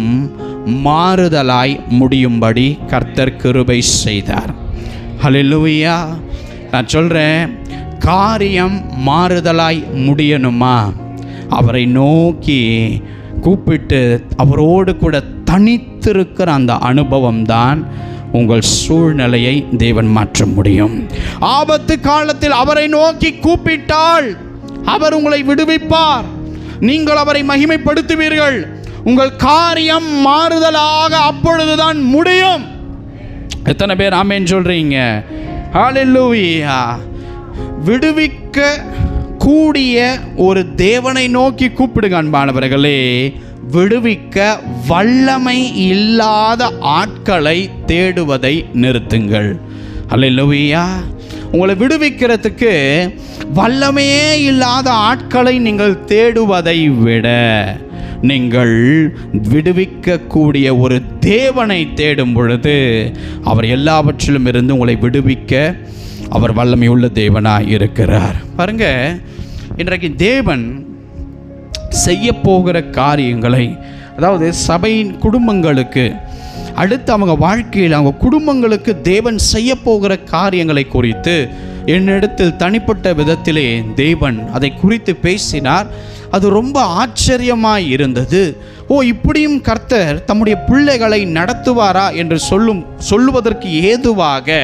மாறுதலாய் முடியும்படி கர்த்தர் கிருபை செய்தார். ஹல்லேலூயா. நான் சொல்கிறேன், காரியம் மாறுதலாய் முடியணுமா, அவரை நோக்கி கூப்பிட்டு அவரோடு கூட தனித்திருக்கிற அந்த அனுபவம் தான் உங்கள் சூழ்நிலையை தேவன் மாற்ற முடியும். ஆபத்து காலத்தில் அவரை நோக்கி கூப்பிட்டால் அவர் உங்களை விடுவிப்பார். நீங்கள் அவரை மகிமைப்படுத்துவீர்கள். உங்கள் காரியம் மாறுதலாக அப்பொழுதுதான் முடியும். எத்தனை பேர் ஆமென் சொல்றீங்க? ஹல்லேலூயா. விடுவிக்க கூடிய ஒரு தேவனை நோக்கி கூப்பிடுங்க அன்பானவர்களே. விடுவிக்க வல்லமை இல்லாத ஆட்களை தேடுவதை நிறுத்துங்கள். ஹல்லேலூயா. உங்களை விடுவிக்கிறதுக்கு வல்லமையே இல்லாத ஆட்களை நீங்கள் தேடுவதை விட நீங்கள் விடுவிக்கக்கூடிய ஒரு தேவனை தேடும் பொழுது அவர் எல்லாவற்றிலும் இருந்து உங்களை விடுவிக்க அவர் வல்லமை உள்ள தேவனாக இருக்கிறார். பாருங்க, இன்றைக்கு தேவன் செய்ய போகிற காரியங்களை, அதாவது சபையின் குடும்பங்களுக்கு அடுத்து அவங்க வாழ்க்கையில் அவங்க குடும்பங்களுக்கு தேவன் செய்ய போகிற காரியங்களை குறித்து என்னிடத்தில் தனிப்பட்ட விதத்திலே தேவன் அதை குறித்து பேசினார். அது ரொம்ப ஆச்சரியமாய் இருந்தது. இப்படியும் கர்த்தர் தம்முடைய பிள்ளைகளை நடத்துவாரா என்று சொல்லுவதற்கு ஏதுவாக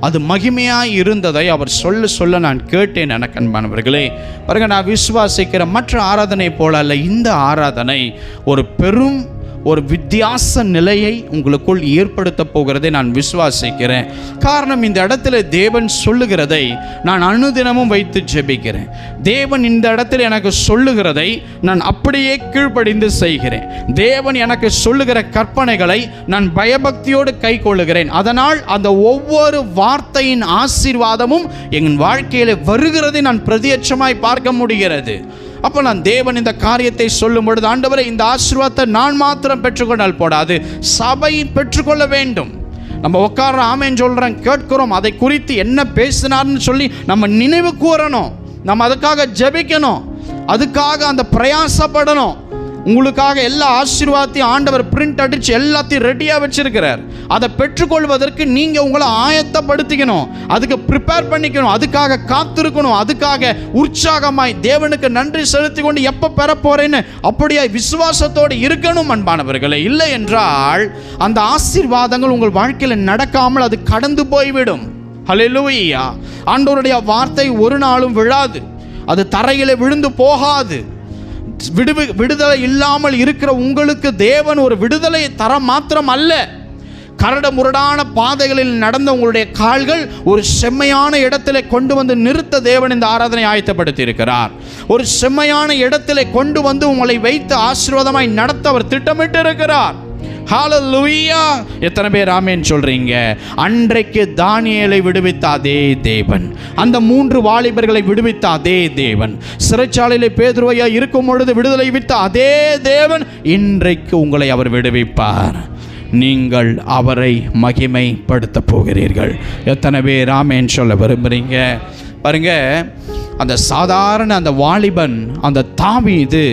அது மகிமையாய் இருந்ததை அவர் சொல்ல நான் கேட்டேன். எனக்கு அன்பானவர்களே, பாருங்க, நான் விசுவாசிக்கிற மற்ற ஆராதனை போல அல்ல, இந்த ஆராதனை ஒரு வித்தியாச நிலையை உங்களுக்குள் ஏற்படுத்த போகிறதை நான் விசுவாசிக்கிறேன். காரணம், இந்த இடத்துல தேவன் சொல்லுகிறதை நான் அனுதினமும் வைத்து ஜெபிக்கிறேன். தேவன் இந்த இடத்துல எனக்கு சொல்லுகிறதை நான் அப்படியே கீழ்ப்படிந்து செய்கிறேன். தேவன் எனக்கு சொல்லுகிற கற்பனைகளை நான் பயபக்தியோடு கை கொள்ளுகிறேன். அதனால் அந்த ஒவ்வொரு வார்த்தையின் ஆசீர்வாதமும் என் வாழ்க்கையில் வருகிறதை நான் பிரத்யட்சமாய் பார்க்க முடிகிறது. அப்போ நான் தேவன் இந்த காரியத்தை சொல்லும் பொழுது, ஆண்டவரே, இந்த ஆசீர்வாதத்தை நான் மாத்திரம் பெற்றுக்கொண்டால் போடாது, சபை பெற்றுக்கொள்ள வேண்டும். நம்ம உட்கார ஆமென் சொல்கிறோம், கேட்கிறோம், அதை குறித்து என்ன பேசினார்னு சொல்லி நம்ம நினைவு கூறணும். நம்ம அதுக்காக ஜெபிக்கணும், அதுக்காக அந்த பிரயாசப்படணும். உங்களுக்காக எல்லா ஆசீர்வாதத்தையும் ஆண்டவர் பிரிண்ட் அடித்து எல்லாத்தையும் ரெடியாக வச்சிருக்கிறார். அதை பெற்றுக்கொள்வதற்கு நீங்கள் உங்களை ஆயத்தப்படுத்திக்கணும், அதுக்கு ப்ரிப்பேர் பண்ணிக்கணும், அதுக்காக காத்திருக்கணும், அதுக்காக உற்சாகமாய் தேவனுக்கு நன்றி செலுத்தி கொண்டு எப்போ பெற போறேன்னு அப்படியே விசுவாசத்தோடு இருக்கணும் அன்பானவர்களே. இல்லை என்றால் அந்த ஆசீர்வாதங்கள் உங்கள் வாழ்க்கையில் நடக்காமல் அது கடந்து போய்விடும். ஹல்லேலூயா. ஆண்டவருடைய வார்த்தை ஒரு நாளும் விழாது, அது தரையிலே விழுந்து போகாது. விடுதலை இல்லாமல் இருக்கிற உங்களுக்கு தேவன் ஒரு விடுதலை தர மாத்திரம் அல்ல, கரடு முரடான பாதைகளில் நடந்த உங்களுடைய கால்கள் ஒரு செம்மையான இடத்திலே கொண்டு வந்து நிறுத்த தேவன் இந்த ஆராதனை ஆயத்தப்படுத்தி இருக்கிறார். ஒரு செம்மையான இடத்திலே கொண்டு வந்து உங்களை வைத்து ஆசீர்வாதமாய் நடத்த அவர் திட்டமிட்டு இருக்கிறார். ஹல்லேலூயா! எத்தனை பேர் ஆமென் சொல்றீங்க? அன்றைக்கு தானியேலை விடுவித்த அதே தேவன், அந்த 3 வாலிபர்களை விடுவித்த அதே தேவன், சிறைச்சாலையிலே பேதுருவையா இருக்கும் பொழுது விடுதலை விட்ட அதே தேவன் இன்றைக்கு உங்களை அவர் விடுவிப்பார். நீங்கள் அவரை மகிமைப்படுத்த போகிறீர்கள். எத்தனை பேர் ஆமென் சொல்ல விரும்புறீங்க? பாருங்க, அந்த சாதாரண அந்த வாலிபன், அந்த தாவீது,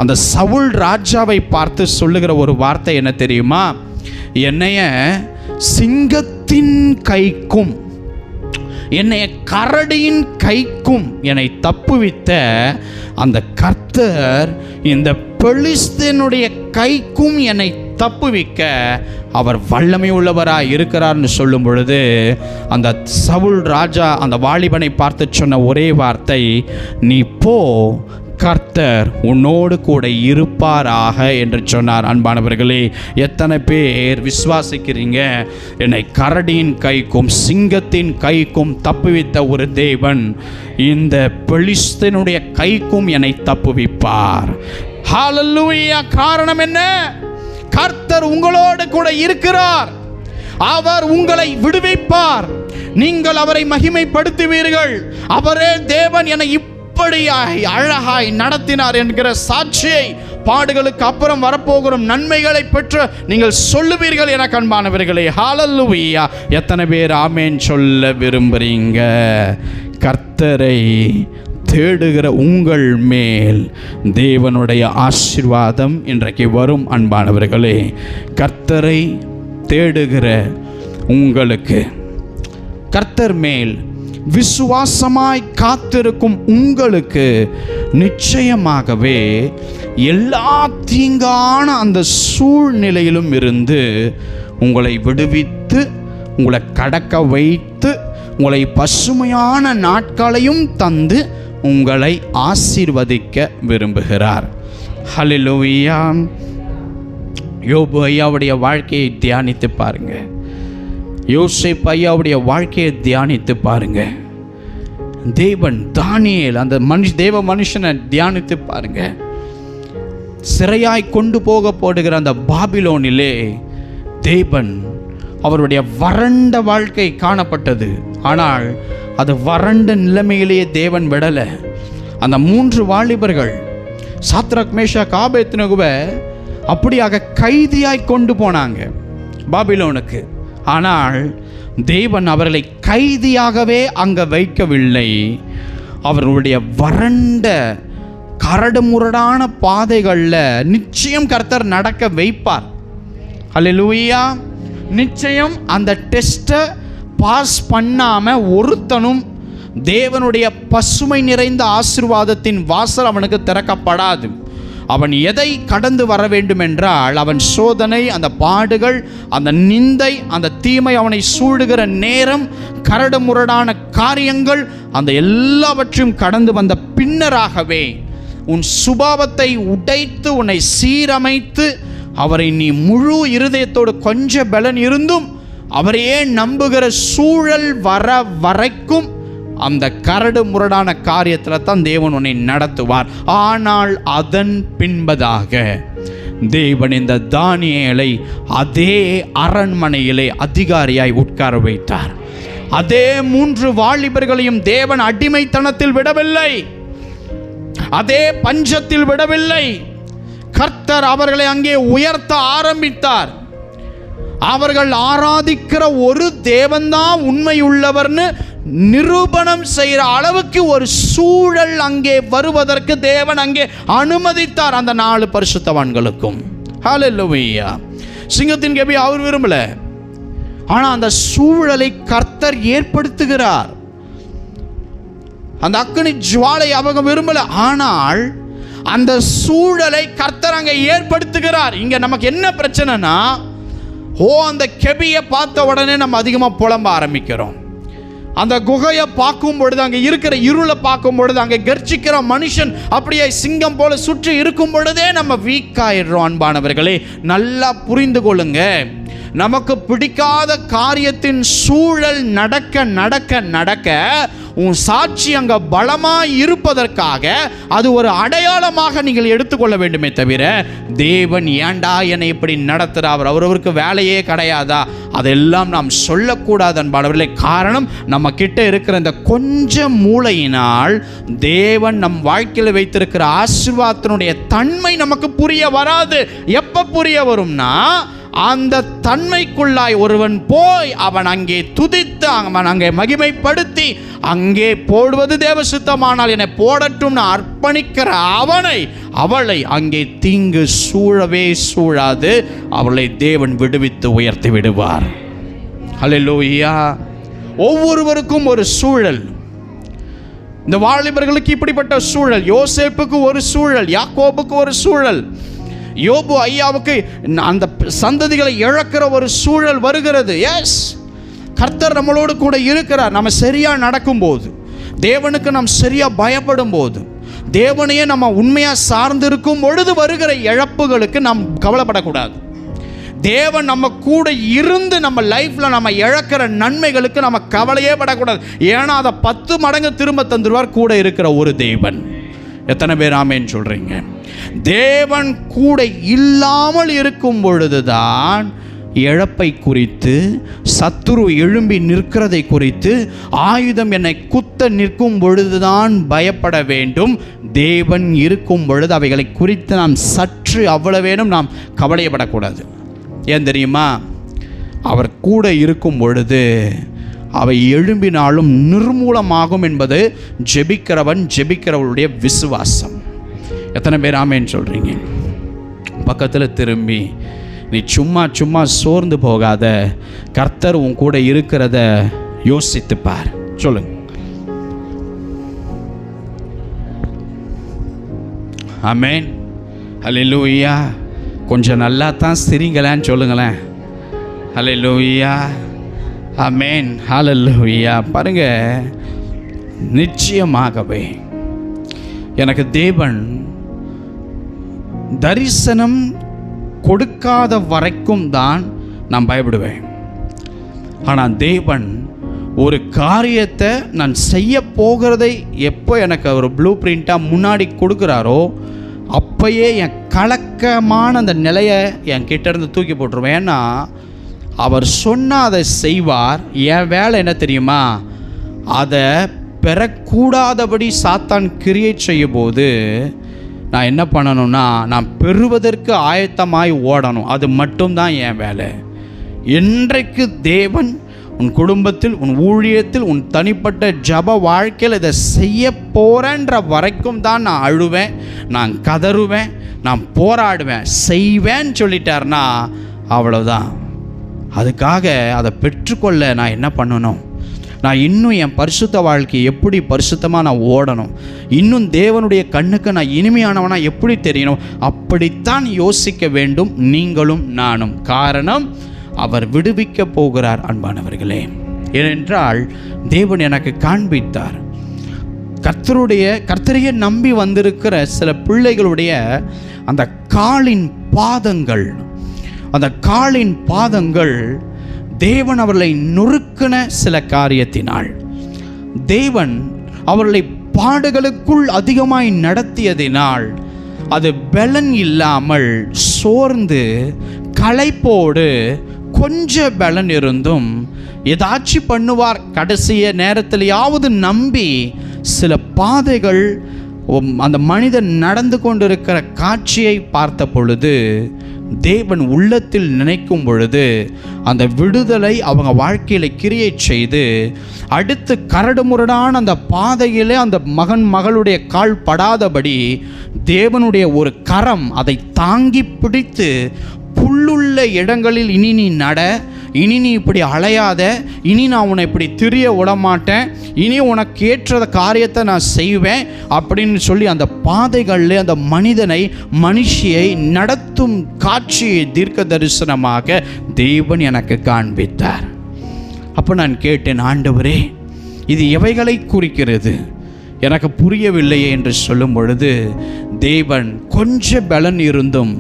அந்த சவுல் ராஜாவை பார்த்து சொல்லுகிற ஒரு வார்த்தை என்ன தெரியுமா? என்னைய சிங்கத்தின் கைக்கும் என்னைய கரடியின் கைக்கும் என்னை தப்புவித்த அந்த கர்த்தர் இந்த பெலிஸ்தனுடைய கைக்கும் என்னை தப்புவிக்க அவர் வல்லமை உள்ளவராய் இருக்கிறார்னு சொல்லும் பொழுது, அந்த சவுல் ராஜா அந்த வாலிபனை பார்த்து சொன்ன ஒரே வார்த்தை, நீ போ, கர்த்தர் உன்னோடு கூட இருப்பாராக என்று சொன்னார். அன்பானவர்களே, எத்தனை பேர் விசுவாசிக்கிறீங்க? என்னை கரடியின் கைக்கும் சிங்கத்தின் கைக்கும் தப்புவித்த ஒரு தேவன் இந்த பெலிஸ்தனுடைய கைக்கும் என்னை தப்புவிப்பார். ஹல்லேலூயா! காரணம் என்ன? கர்த்தர் உங்களோடு கூட இருக்கிறார். அவர் உங்களை விடுவிப்பார். நீங்கள் அவரை மகிமைப்படுத்துவீர்கள். அவரே தேவன் என இப்படியாய் அழகாய் நடத்தினார் என்கிற சாட்சியை பாடுகளுக்கு அப்புறம் வரப்போகிற நன்மைகளை பெற்று நீங்கள் சொல்லுவீர்கள் என அன்பானவர்களே. ஹல்லேலூயா! எத்தனை பேர் ஆமென் சொல்ல விரும்புறீங்க? கர்த்தரை தேடுகிற உங்கள் மேல் தேவனுடைய ஆசீர்வாதம் இன்றைக்கு வரும். அன்பானவர்களே, கர்த்தரை தேடுகிற உங்களுக்கு, கர்த்தர் மேல் விசுவாசமாய் காத்திருக்கும் உங்களுக்கு நிச்சயமாகவே எல்லா தீங்கான அந்த சூழ்நிலையிலும் இருந்து உங்களை விடுவித்து, உங்களை கடக்க வைத்து, உங்களை பசுமையான நாட்களையும் தந்து உங்களை ஆசீர்வதிக்க விரும்புகிறார். ஹல்லேலூயா! யோபு ஐயாவுடைய வாழ்க்கையை தியானித்து பாருங்க. யோசேப்பு ஐயாவுடைய வாழ்க்கையை தியானித்து பாருங்க. தேவன் தானியேல் அந்த தேவ மனுஷனை தியானித்து பாருங்க. சிறையாய் கொண்டு போடுகிற அந்த பாபிலோனிலே தேவன், அவருடைய வறண்ட வாழ்க்கை காணப்பட்டது. ஆனால் அது வறண்ட நிலைமையிலேயே தேவன் விடலை. அந்த 3 வாலிபர்கள் சாத்ராக், மேஷாக், ஆபேத்நேகோவை அப்படியாக கைதியாய் கொண்டு போனாங்க பாபிலோனுக்கு. ஆனால் தேவன் அவர்களை கைதியாகவே அங்கே வைக்கவில்லை. அவர்களுடைய வறண்ட கரடுமுரடான பாதைகளில் நிச்சயம் கர்த்தர் நடக்க வைப்பார். ஹல்லேலூயா! நிச்சயம் அந்த டெஸ்ட்டை பாஸ் பண்ணாமல் ஒருத்தனும் தேவனுடைய பசுமை நிறைந்த ஆசீர்வாதத்தின் வாசல் அவனுக்கு திறக்கப்படாது. அவன் எதை கடந்து வர வேண்டும் என்றால், அவன் சோதனை, அந்த பாடுகள், அந்த நிந்தை, அந்த தீமை அவனை சூடுகிற நேரம், கரடுமுரடான காரியங்கள், அந்த எல்லாவற்றையும் கடந்து வந்த பின்னராகவே உன் சுபாவத்தை உடைத்து உன்னை சீரமைத்து அவரை நீ முழு இருதயத்தோடு கொஞ்சம் பலன் இருந்தும் அவரையே நம்புகிற சூழல் வர வரைக்கும் அந்த கரடு முரடான காரியத்தில் தான் தேவன் உன்னை நடத்துவார். ஆனால் அதன் பின்பதாக தேவன் இந்த தானியேலை அதே அரண்மனையிலே அதிகாரியாய் உட்கார வைத்தார். அதே 3 வாலிபர்களையும் தேவன் அடிமைத்தனத்தில் விடவில்லை, அதே பஞ்சத்தில் விடவில்லை. கர்த்தர் அவர்களை அங்கே உயர்த்த ஆரம்பித்தார். அவர்கள் ஆராதிக்கிற ஒரு தேவன்தான் உண்மையுள்ளவர்னு நிரூபணம் செய்கிற அளவுக்கு ஒரு சூழல் அங்கே வருவதற்கு தேவன் அங்கே அனுமதித்தார் அந்த 4 பரிசுத்தவான்களுக்கும். ஹல்லேலூயா! சிங்கத்தின் கெபி அவர் விரும்பல, ஆனால் அந்த சூழலை கர்த்தர் ஏற்படுத்துகிறார். அந்த அக்கினி ஜுவாலை அவங்க விரும்பல, ஆனால் அந்த சூழலை கர்த்தர் அங்கே ஏற்படுத்துகிறார். இங்க நமக்கு என்ன பிரச்சனைனா, அந்த கெபியை பார்த்த உடனே நம்ம அதிகமாக புலம்ப ஆரம்பிக்கிறோம். அந்த குகையை பார்க்கும் பொழுது, அங்கே இருக்கிற இருளை பார்க்கும் பொழுது, அங்கே கர்ஜிக்கிற மனுஷன் அப்படியே சிங்கம் போல சுற்றி இருக்கும் பொழுதே நம்ம வீக் ஆயிடுறோம். அன்பானவர்களே, நல்லா புரிந்து கொள்ளுங்க, நமக்கு பிடிக்காத காரியத்தின் சூழல் நடக்க நடக்க நடக்க உன் சாட்சி அங்கே பலமாய் இருப்பதற்காக அது ஒரு அடையாளமாக நீங்கள் எடுத்துக்கொள்ள வேண்டுமே தவிர, தேவன் ஏண்டா என்னை இப்படி நடத்துகிறார், அவருக்கு வேலையே கிடையாதா, அதெல்லாம் நாம் சொல்லக்கூடாது அன்பானவர்களே. காரணம், நம்ம கிட்ட இருக்கிற இந்த கொஞ்சம் மூளையினால் தேவன் நம் வாழ்க்கையில் வைத்திருக்கிற ஆசீர்வாதத்தினுடைய தன்மை நமக்கு புரிய வராது. எப்போ புரிய வரும்னா, அந்த தன்மைக்குள்ளாய் ஒருவன் போய் அவன் அங்கே துதித்து அவன் அங்கே மகிமைப்படுத்தி அங்கே போடுவது தேவ சித்தமானால் என்னை போடட்டும் அர்ப்பணிக்கிற அவளை அங்கே தீங்கு சூழவே சூழாது அவளை தேவன் விடுவித்து உயர்த்தி விடுவார். ஹல்லேலூயா. ஒவ்வொருவருக்கும் ஒரு சூழல். இந்த வாலிபர்களுக்கு இப்படிப்பட்ட சூழல், யோசேப்புக்கு ஒரு சூழல், யாக்கோபுக்கு ஒரு சூழல், யோபு ஐயாவுக்கு அந்த சந்ததிகளை இழக்கிற ஒரு சூழல் வருகிறது. எஸ், கர்த்தர் நம்மளோடு கூட இருக்கிறார். நம்ம சரியா நடக்கும்போது, தேவனுக்கு நாம் சரியா பயப்படும் போது, தேவனையே நம்ம உண்மையா சார்ந்திருக்கும் பொழுது வருகிற இழப்புகளுக்கு நாம் கவலைப்படக்கூடாது. தேவன் நம்ம கூட இருந்து நம்ம லைஃப்ல நம்ம இழக்கிற நன்மைகளுக்கு நம்ம கவலையே படக்கூடாது. ஏன்னா அதை 10 மடங்கு திரும்ப தந்துடுவார் கூட இருக்கிற ஒரு தேவன். எத்தனை பேர் ஆமேன்னு சொல்றீங்க? தேவன் கூட இல்லாமல் இருக்கும் பொழுதுதான் இழப்பை குறித்து, சத்துரு எழும்பி நிற்கிறதை குறித்து, ஆயுதம் என்னை குத்த நிற்கும் பொழுதுதான் பயப்பட வேண்டும். தேவன் இருக்கும் பொழுது அவைகளை குறித்து நாம் சற்று அவ்வளவேனும் நாம் கவலைப்படக்கூடாது. ஏன் தெரியுமா? அவர் கூட இருக்கும் பொழுது அவை எழும்பினாலும் நிர்மூலமாகும் என்பது ஜெபிக்கிறவளுடைய விசுவாசம். எத்தனை பேர் ஆமேன்னு சொல்கிறீங்க? பக்கத்தில் திரும்பி, நீ சும்மா சும்மா சோர்ந்து போகாத, கர்த்தர் உன் கூட இருக்கிறத யோசித்து பார். சொல்லுங்க. ஆமேன். ஹல்லேலூயா. கொஞ்சம் நல்லா தான் சிரிங்களான்னு சொல்லுங்களேன். ஹல்லேலூயா. ஆமேன். ஹல்லேலூயா. பாருங்க, நிச்சயமாகவே எனக்கு தேவன் தரிசனம் கொடுக்காத வரைக்கும் தான் நான் பயப்படுவேன். ஆனால் தேவன் ஒரு காரியத்தை நான் செய்ய போகிறதை எப்போ எனக்கு ஒரு ப்ளூ பிரிண்ட்டாக முன்னாடி கொடுக்குறாரோ அப்பயே என் கலக்கமான அந்த நிலையை என் கிட்டேருந்து தூக்கி போட்டுருவேன். ஏன்னா அவர் சொன்னால் அதை செய்வார். என் வேலை என்ன தெரியுமா? அதை பெறக்கூடாதபடி சாத்தான் கிரியேட் செய்யும் போது நான் என்ன பண்ணணும்னா, நான் பெறுவதற்கு ஆயத்தமாய் ஓடணும். அது மட்டும்தான் என் வேலை. என்றைக்கு தேவன் உன் குடும்பத்தில், உன் ஊழியத்தில், உன் தனிப்பட்ட ஜப வாழ்க்கையில் இதை செய்ய போகிறேன்ற வரைக்கும் தான் நான் அழுவேன், நான் கதறுவேன், நான் போராடுவேன். செய்வேன்னு சொல்லிட்டார்னா அவ்வளோதான். அதுக்காக அதை பெற்றுக்கொள்ள நான் என்ன பண்ணணும்? நான் இன்னும் என் பரிசுத்த வாழ்க்கையை எப்படி பரிசுத்தமாக நான் ஓடணும், இன்னும் தேவனுடைய கண்ணுக்கு நான் இனிமையானவனாக எப்படி தெரியணும், அப்படித்தான் யோசிக்க வேண்டும் நீங்களும் நானும். காரணம், அவர் விடுவிக்க போகிறார் அன்பானவர்களே. ஏனென்றால் தேவன் எனக்கு காண்பித்தார். கர்த்தரையே நம்பி வந்திருக்கிற சில பிள்ளைகளுடைய அந்த காலின் பாதங்கள் தேவன் அவர்களை நொறுக்கின சில காரியத்தினால், தேவன் அவர்களை பாடுகளுக்குள் அதிகமாய் நடத்தியதினால், அது பலன் இல்லாமல் சோர்ந்து களைப்போடு கொஞ்ச பலன் இருந்தும் ஏதாச்சும் பண்ணுவார் கடைசிய நேரத்திலேயாவது நம்பி சில பாதைகள் அந்த மனிதன் நடந்து கொண்டிருக்கிற காட்சியை பார்த்த பொழுது, தேவன் உள்ளத்தில் நினைக்கும் பொழுது அந்த விடுதலை அவங்க வாழ்க்கையில் கிரியேட் செய்து, அடுத்து கரடுமுரடான அந்த பாதையிலே அந்த மகளுடைய கால் படாதபடி தேவனுடைய ஒரு கரம் அதை தாங்கி பிடித்து, புல்லுள்ள இடங்களில் இனி நீ நட, இனி நீ இப்படி அலையாத, இனி நான் உன்னை இப்படி திரிய விடமாட்டேன், இனி உனக்கு ஏற்ற காரியத்தை நான் செய்வேன் அப்படின்னு சொல்லி அந்த பாதைகளில் அந்த மனுஷியை நடத்தும் காட்சியை தீர்க்க தரிசனமாக தேவன் எனக்கு காண்பித்தார். அப்போ நான் கேட்டேன், ஆண்டவரே, இது எவைகளை குறிக்கிறது? எனக்கு புரியவில்லையே என்று சொல்லும் பொழுது தேவன் கொஞ்சம் பலன் இருந்தும்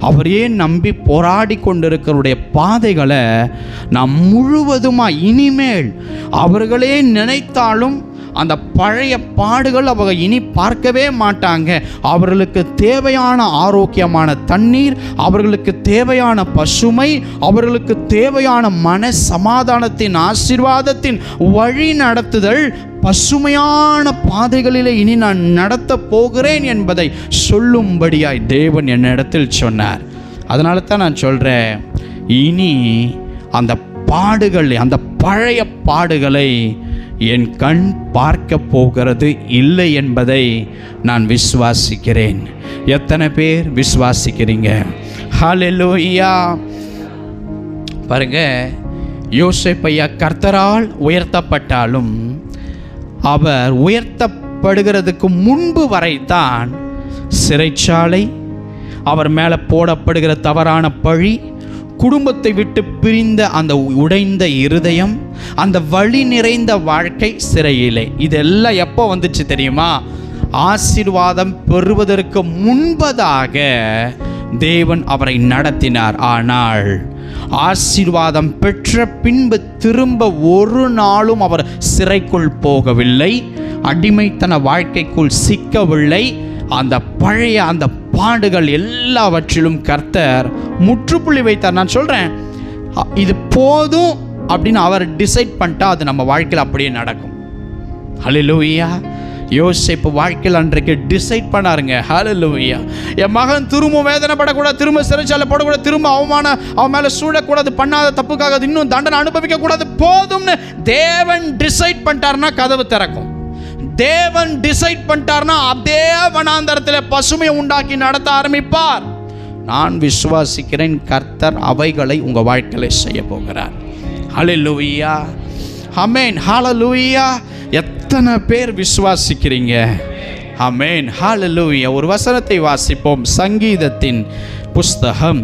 அவரையே நம்பி போராடி கொண்டிருக்கிறவருடைய பாதைகளை நாம் முழுவதுமாக இனிமேல் அவர்களே நினைத்தாலும் அந்த பழைய பாடுகள் அவங்க இனி பார்க்கவே மாட்டாங்க. அவர்களுக்கு தேவையான ஆரோக்கியமான தண்ணீர், அவர்களுக்கு தேவையான பசுமை, அவர்களுக்கு தேவையான மன சமாதானத்தின் ஆசீர்வாதத்தின் வழி நடத்துதல், பசுமையான பாதைகளிலே இனி நான் நடத்த போகிறேன் என்பதை சொல்லும்படியாய் தேவன் என்னிடத்தில் சொன்னார். அதனால தான் நான் சொல்கிறேன், இனி அந்த பாடுகள், அந்த பழைய பாடுகளை என் கண் பார்க்க போகிறது இல்லை என்பதை நான் விசுவாசிக்கிறேன். எத்தனை பேர் விசுவாசிக்கிறீங்க? ஹல்லேலூயா. பாருங்க, யோசேப்பு ஐயா கர்த்தரால் உயர்த்தப்பட்டாலும் அவர் உயர்த்தப்படுகிறதுக்கு முன்பு வரைத்தான் சிறைச்சாலை, அவர் மேலே போடப்படுகிற தவறான பழி, குடும்பத்தை விட்டு பிரிந்த அந்த உடைந்த இருதயம், அந்த வழி நிறைந்த வாழ்க்கை சிறையிலே, இதெல்லாம் எப்போ வந்துச்சு தெரியுமா? ஆசீர்வாதம் பெறுவதற்கு முன்பதாக தேவன் அவரை நடத்தினார். ஆனால் ஆசீர்வாதம் பெற்ற பின்பு திரும்ப ஒரு நாளும் அவர் சிறைக்குள் போகவில்லை, அடிமைத்தன வாழ்க்கைக்குள் சிக்கவில்லை. அந்த பழைய அந்த பாடுகள் எல்லாவற்றிலும் கர்த்தர் முற்றுப்புள்ளி வைத்தார். நான் சொல்கிறேன், இது போதும் அப்படின்னு அவர் டிசைட் பண்ணிட்டா அது நம்ம வாழ்க்கையில் அப்படியே நடக்கும். ஹல்லேலூயா. யோசேப்பு வாழ்க்கையில் அன்றைக்கு டிசைட் பண்ணாருங்க. ஹல்லேலூயா. என் மகன் திரும்ப வேதனைப்படக்கூடாது, திரும்ப சிறைச்சாலை போடக்கூடாது, திரும்ப அவன் மேலே சூழக்கூடாது, பண்ணாத தப்புக்காக இன்னும் தண்டனை அனுபவிக்கக்கூடாது, போதும்னு தேவன் டிசைட் பண்ணிட்டாருன்னா கதவு திறக்கும். தேவன் டிசைட் பண்ணிட்டார்னா அதே வனாந்தரத்தில் பசுமையை உண்டாக்கி நடத்த ஆரம்பிப்பார். நான் விசுவாசிக்கிறேன், கர்த்தர் அவைகளை உங்கள் வாழ்க்கையில் செய்ய போகிறார். ஹல்லேலூயா. ஆமென். ஹல்லேலூயா. எத்தனை பேர் விசுவாசிக்கிறீங்க? ஆமென். ஹல்லேலூயா. ஒரு வசனத்தை வாசிப்போம். சங்கீதத்தின் புஸ்தகம்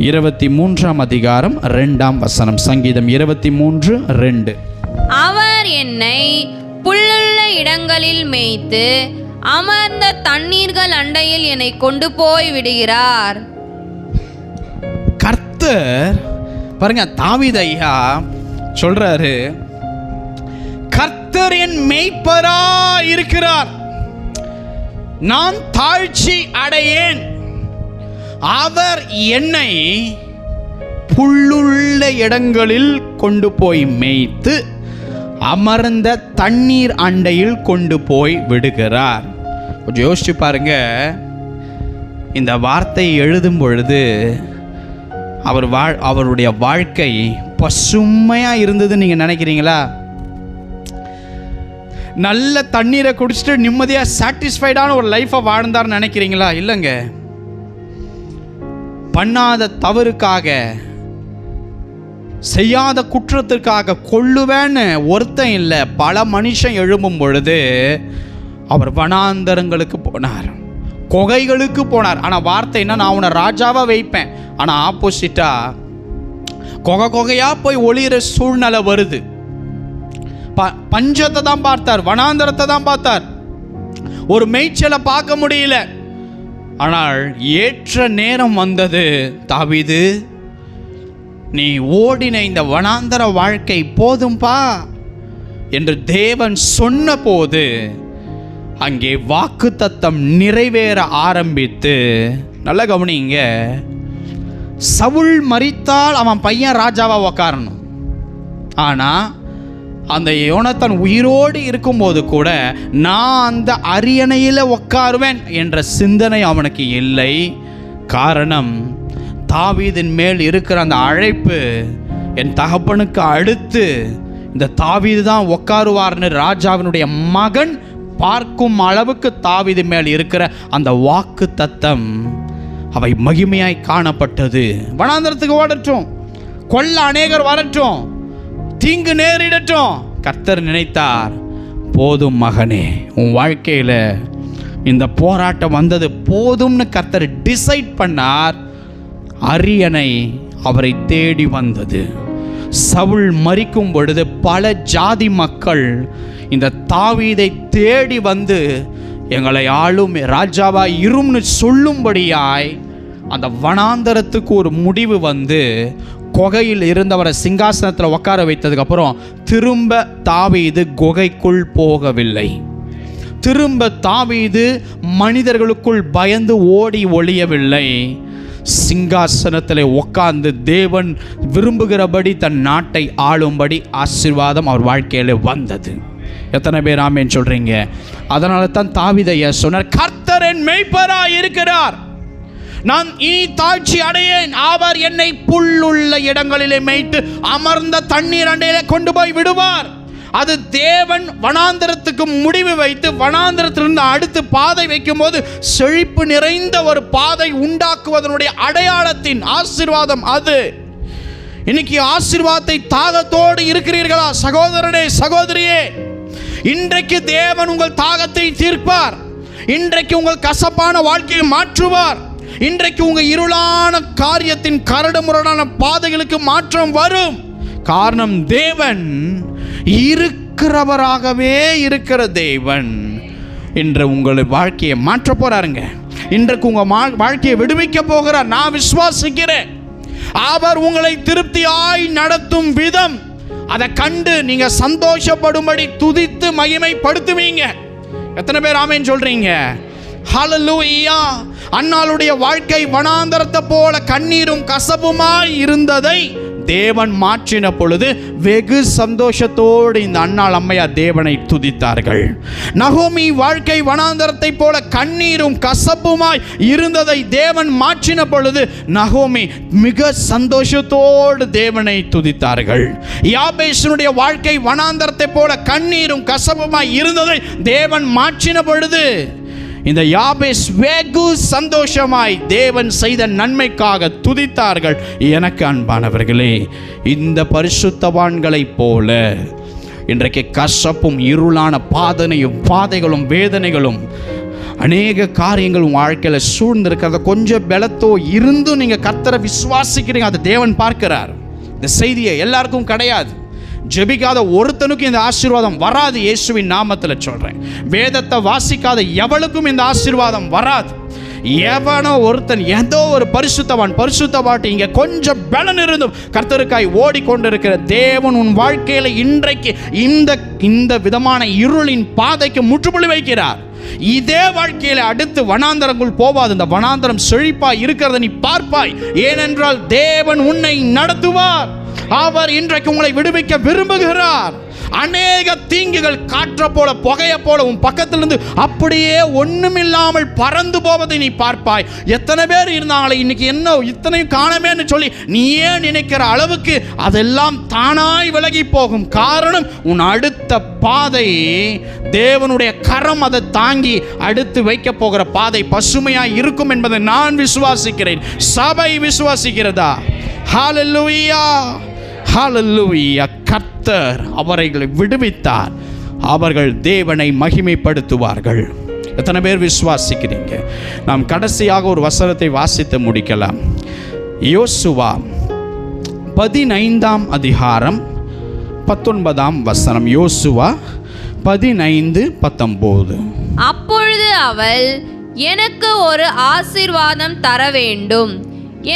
23ஆம் அதிகாரம் 2ஆம் வசனம். சங்கீதம் 23:2. அவர் என்னை புல்லுள்ள இடங்களில் மேய்த்து அமர்ந்த தண்ணீர்கள் அண்டையில் என்னை கொண்டு போய் விடுகிறார். கர்த்தர் பாருங்க, தாவீது ஐயா சொல்றாரு, கர்த்தர் என் மேய்ப்பரா இருக்கிறார், நான் தாழ்ச்சி அடையேன். அவர் என்னை புல்லுள்ள இடங்களில் கொண்டு போய் மேய்த்து அமர்ந்த தண்ணீர் அண்டையில் கொண்டு போய் விடுகிறார். கொஞ்சம் யோசிச்சு பாருங்க, இந்த வார்த்தை எழுதும் பொழுது அவருடைய வாழ்க்கை பசுமையா இருந்தது நீங்க நினைக்கிறீங்களா? நல்ல தண்ணீரை குடிச்சிட்டு நிம்மதியா சாட்டிஸ்ஃபைடான ஒரு லைஃபை வாழ்ந்தார்னு நினைக்கிறீங்களா? இல்லைங்க. பண்ணாத தவறுக்காக, செய்யாத குற்றத்திற்காக கொல்லுவேன்னு ஒருத்தன் இல்லை, பல மனுஷன் எழும்பும் பொழுது அவர் வனாந்தரங்களுக்கு போனார், குகைகளுக்கு போனார். ஆனால் வார்த்தை என்ன? நான் உன்னை ராஜாவாக வைப்பேன். ஆனால் ஆப்போசிட்டாக குகையாக போய் ஒளிகிற சூழ்நிலை வருது. பஞ்சத்தை தான் பார்த்தார், வனாந்தரத்தை தான் பார்த்தார், ஒரு மேய்ச்சலை பார்க்க முடியல. ஆனால் ஏற்ற நேரம் வந்தது. தாவீது, நீ ஓடின இந்த வனாந்தர வாழ்க்கை போதும்பா என்று தேவன் சொன்ன போது அங்கே வாக்குத்தத்தம் நிறைவேற ஆரம்பித்து, நல்ல கவனிங்க, சவுல் மரித்தால் அவன் பையன் ராஜாவா உக்காரணும். ஆனால் அந்த யோனத்தான் உயிரோடு இருக்கும்போது கூட நான் அந்த அரியணையில் உட்காருவேன் என்ற சிந்தனை அவனுக்கு இல்லை. காரணம், தாவீதின் மேல் இருக்கிற அந்த அழைப்பு, என் தகப்பனுக்கு அடுத்து இந்த தாவீது தான் உட்காருவார்னு ராஜாவினுடைய மகன் பார்க்கும் அளவுக்கு தாவீது மேல் இருக்கிற அந்த வாக்கு தத்தம் அவை மகிமையாய் காணப்பட்டது. வனாந்தரத்துக்கு ஓடட்டும், கொல்ல அநேகர் வரட்டும், தீங்கு நேரிடட்டும், கர்த்தர் நினைத்தார், போதும் மகனே, உன் வாழ்க்கையில் இந்த போராட்டம் வந்தது போதும்னு கர்த்தர் டிசைட் பண்ணார். அரியணை அவரை தேடி வந்தது. சவுல் மரிக்கும் பொழுது பல ஜாதி மக்கள் இந்த தாவீதை தேடி வந்து எங்களை ஆளும் ராஜாவா இரும்னு சொல்லும்படியாய் அந்த வனாந்தரத்துக்கு ஒரு முடிவு வந்து குகையில் இருந்தவரை சிங்காசனத்தில் உட்கார வைத்ததுக்கப்புறம் திரும்ப தாவீது குகைக்குள் போகவில்லை. திரும்ப தாவீது மனிதர்களுக்குள் பயந்து ஓடி ஒளியவில்லை. சிங்காசனத்தில் உட்கார்ந்து தேவன் விரும்புகிறபடி தன் நாட்டை ஆளும்படி ஆசீர்வாதம் அவர் வாழ்க்கையில் வந்தது. எத்தனை பேர் ஆமென் சொல்றீங்க? அதனால தான் தாவீதையா சொன்னார், கர்த்தர் என் மேய்ப்பராய் இருக்கிறார், நான் இனி தாழ்ச்சி அடையேன். அவர் என்னை புல்லுள்ள இடங்களிலே மேய்த்து அமர்ந்த தண்ணீர் அண்டையிலே கொண்டு போய் விடுவார். அது தேவன் வனாந்தரத்துக்கு முடிவு வைத்து வனாந்தரத்திலிருந்து அடுத்து பாதை வைக்கும் போது செழிப்பு நிறைந்த ஒரு பாதை உண்டாக்குவதனுடைய அடையாளத்தின் ஆசீர்வாதம் அது. இன்னைக்கு ஆசீர்வாதத்தை தாகத்தோடு இருக்கிறீர்களா சகோதரனே, சகோதரியே? இன்றைக்கு தேவன் உங்கள் தாகத்தை தீர்ப்பார். இன்றைக்கு உங்கள் கசப்பான வாழ்க்கையை மாற்றுவார். இன்றைக்கு உங்கள் இருளான காரியத்தின் கரடுமுரடான பாதைகளுக்கு மாற்றம் வரும். காரணம், தேவன் இருக்கிறவராகவே இருக்கிற தேவன் இன்று உங்கள் வாழ்க்கையை மாற்ற போறாருங்க. இன்றைக்கு உங்க வாழ்க்கையை விடுவிக்க போகிறார். நான் விசுவாசிக்கிறேன். அவர் உங்களை திருப்தியாய் நடத்தும் விதம் அதை கண்டு நீங்க சந்தோஷப்படும்படி துதித்து மகிமைப்படுத்துவீங்க. எத்தனை பேர் ஆமென் சொல்றீங்க? ஹல்லேலூயா. அன்னாளுடைய வாழ்க்கை வனாந்தரத்தை போல கண்ணீரும் கசப்புமாய் இருந்ததை தேவன் மாற்றின பொழுது வெகு சந்தோஷத்தோடு இந்த அன்னாள் அம்மையார் தேவனை துதித்தார்கள். நகோமி வாழ்க்கை வனாந்தரத்தை போல கண்ணீரும் கசப்புமாய் இருந்ததை தேவன் மாற்றின பொழுது நகோமி மிக சந்தோஷத்தோடு தேவனை துதித்தார்கள். யாபேசினுடைய வாழ்க்கை வனாந்தரத்தை போல கண்ணீரும் கசப்புமாய் இருந்ததை தேவன் மாற்றின பொழுது இந்த யாபேஸ் வெகு சந்தோஷமாய் தேவன் செய்த நன்மைக்காக துதித்தார்கள். எனக்கு அன்பானவர்களே, இந்த பரிசுத்தவான்களைப் போல இன்றைக்கு கசப்பும் இருளான பாதைகளும் வேதனைகளும் அநேக காரியங்களும் வாழ்க்கையில் சூழ்ந்திருக்கிறத கொஞ்சம் பலத்தோ இருந்தும் நீங்கள் கர்த்தரை விசுவாசிக்கிறீங்க, அதை தேவன் பார்க்கிறார். இந்த செய்தியை எல்லாருக்கும் கிடையாது. ஜெபிக்காத ஒருத்தனுக்கும் இந்த ஆசீர்வாதம் வராது. இயேசுவின் நாமத்தில் சொல்றேன். வேதத்தை வாசிக்காத எவளுக்கும் இந்த ஆசீர்வாதம் வராது. எவனோ ஒருத்தன் ஏதோ ஒரு பரிசுத்தவாட்டி இங்க கொஞ்சம் பலன் இருந்தும் கர்த்தருக்காய் ஓடிக்கொண்டிருக்கிற தேவன் உன் வாழ்க்கையில இன்றைக்கு இந்த விதமான இருளின் பாதைக்கு முற்றுப்புள்ளி வைக்கிறார். இதே வாழ்க்கையில அடுத்து வனாந்தரங்கள் போவாது. இந்த வனாந்தரம் செழிப்பாய் இருக்கிறத நீ பார்ப்பாய். ஏனென்றால் தேவன் உன்னை நடத்துவார். அவர் இன்றைக்கு உங்களை விடுவிக்க விரும்புகிறார். அநேக தீங்குகள் காற்ற போல புகைய போல உன் பக்கத்திலிருந்து அப்படியே ஒண்ணுமில்லாமல் பறந்து போவதை நீ பார்ப்பாய். எத்தனை பேர் இருந்தாங்களே இன்னைக்கு என்ன இத்தனையும் காணமேன்னு சொல்லி நீ ஏன் நினைக்கிற அளவுக்கு அதெல்லாம் தானாய் விலகி போகும். காரணம், உன் அடுத்த பாதை தேவனுடைய கரம் அதை தாங்கி அடுத்து வைக்க போகிற பாதை பசுமையாய் இருக்கும் என்பதை நான் விசுவாசிக்கிறேன். சபை விசுவாசிக்கிறதா? ஹல்லேலூயா, ஹல்லேலூயா. கர்த்தர் அவர்களை விடுவித்தார். அவர்கள் தேவனை மகிமைப்படுத்துவார்கள். எத்தனை பேர் விசுவாசிக்கிறீங்க? நாம் கடைசியாக ஒரு வசனத்தை வாசித்து முடிக்கலாம். யோசுவா 15ஆம் அதிகாரம் 19ஆம் வசனம். யோசுவா 15:19. அப்பொழுது அவள், எனக்கு ஒரு ஆசீர்வாதம் தர வேண்டும்,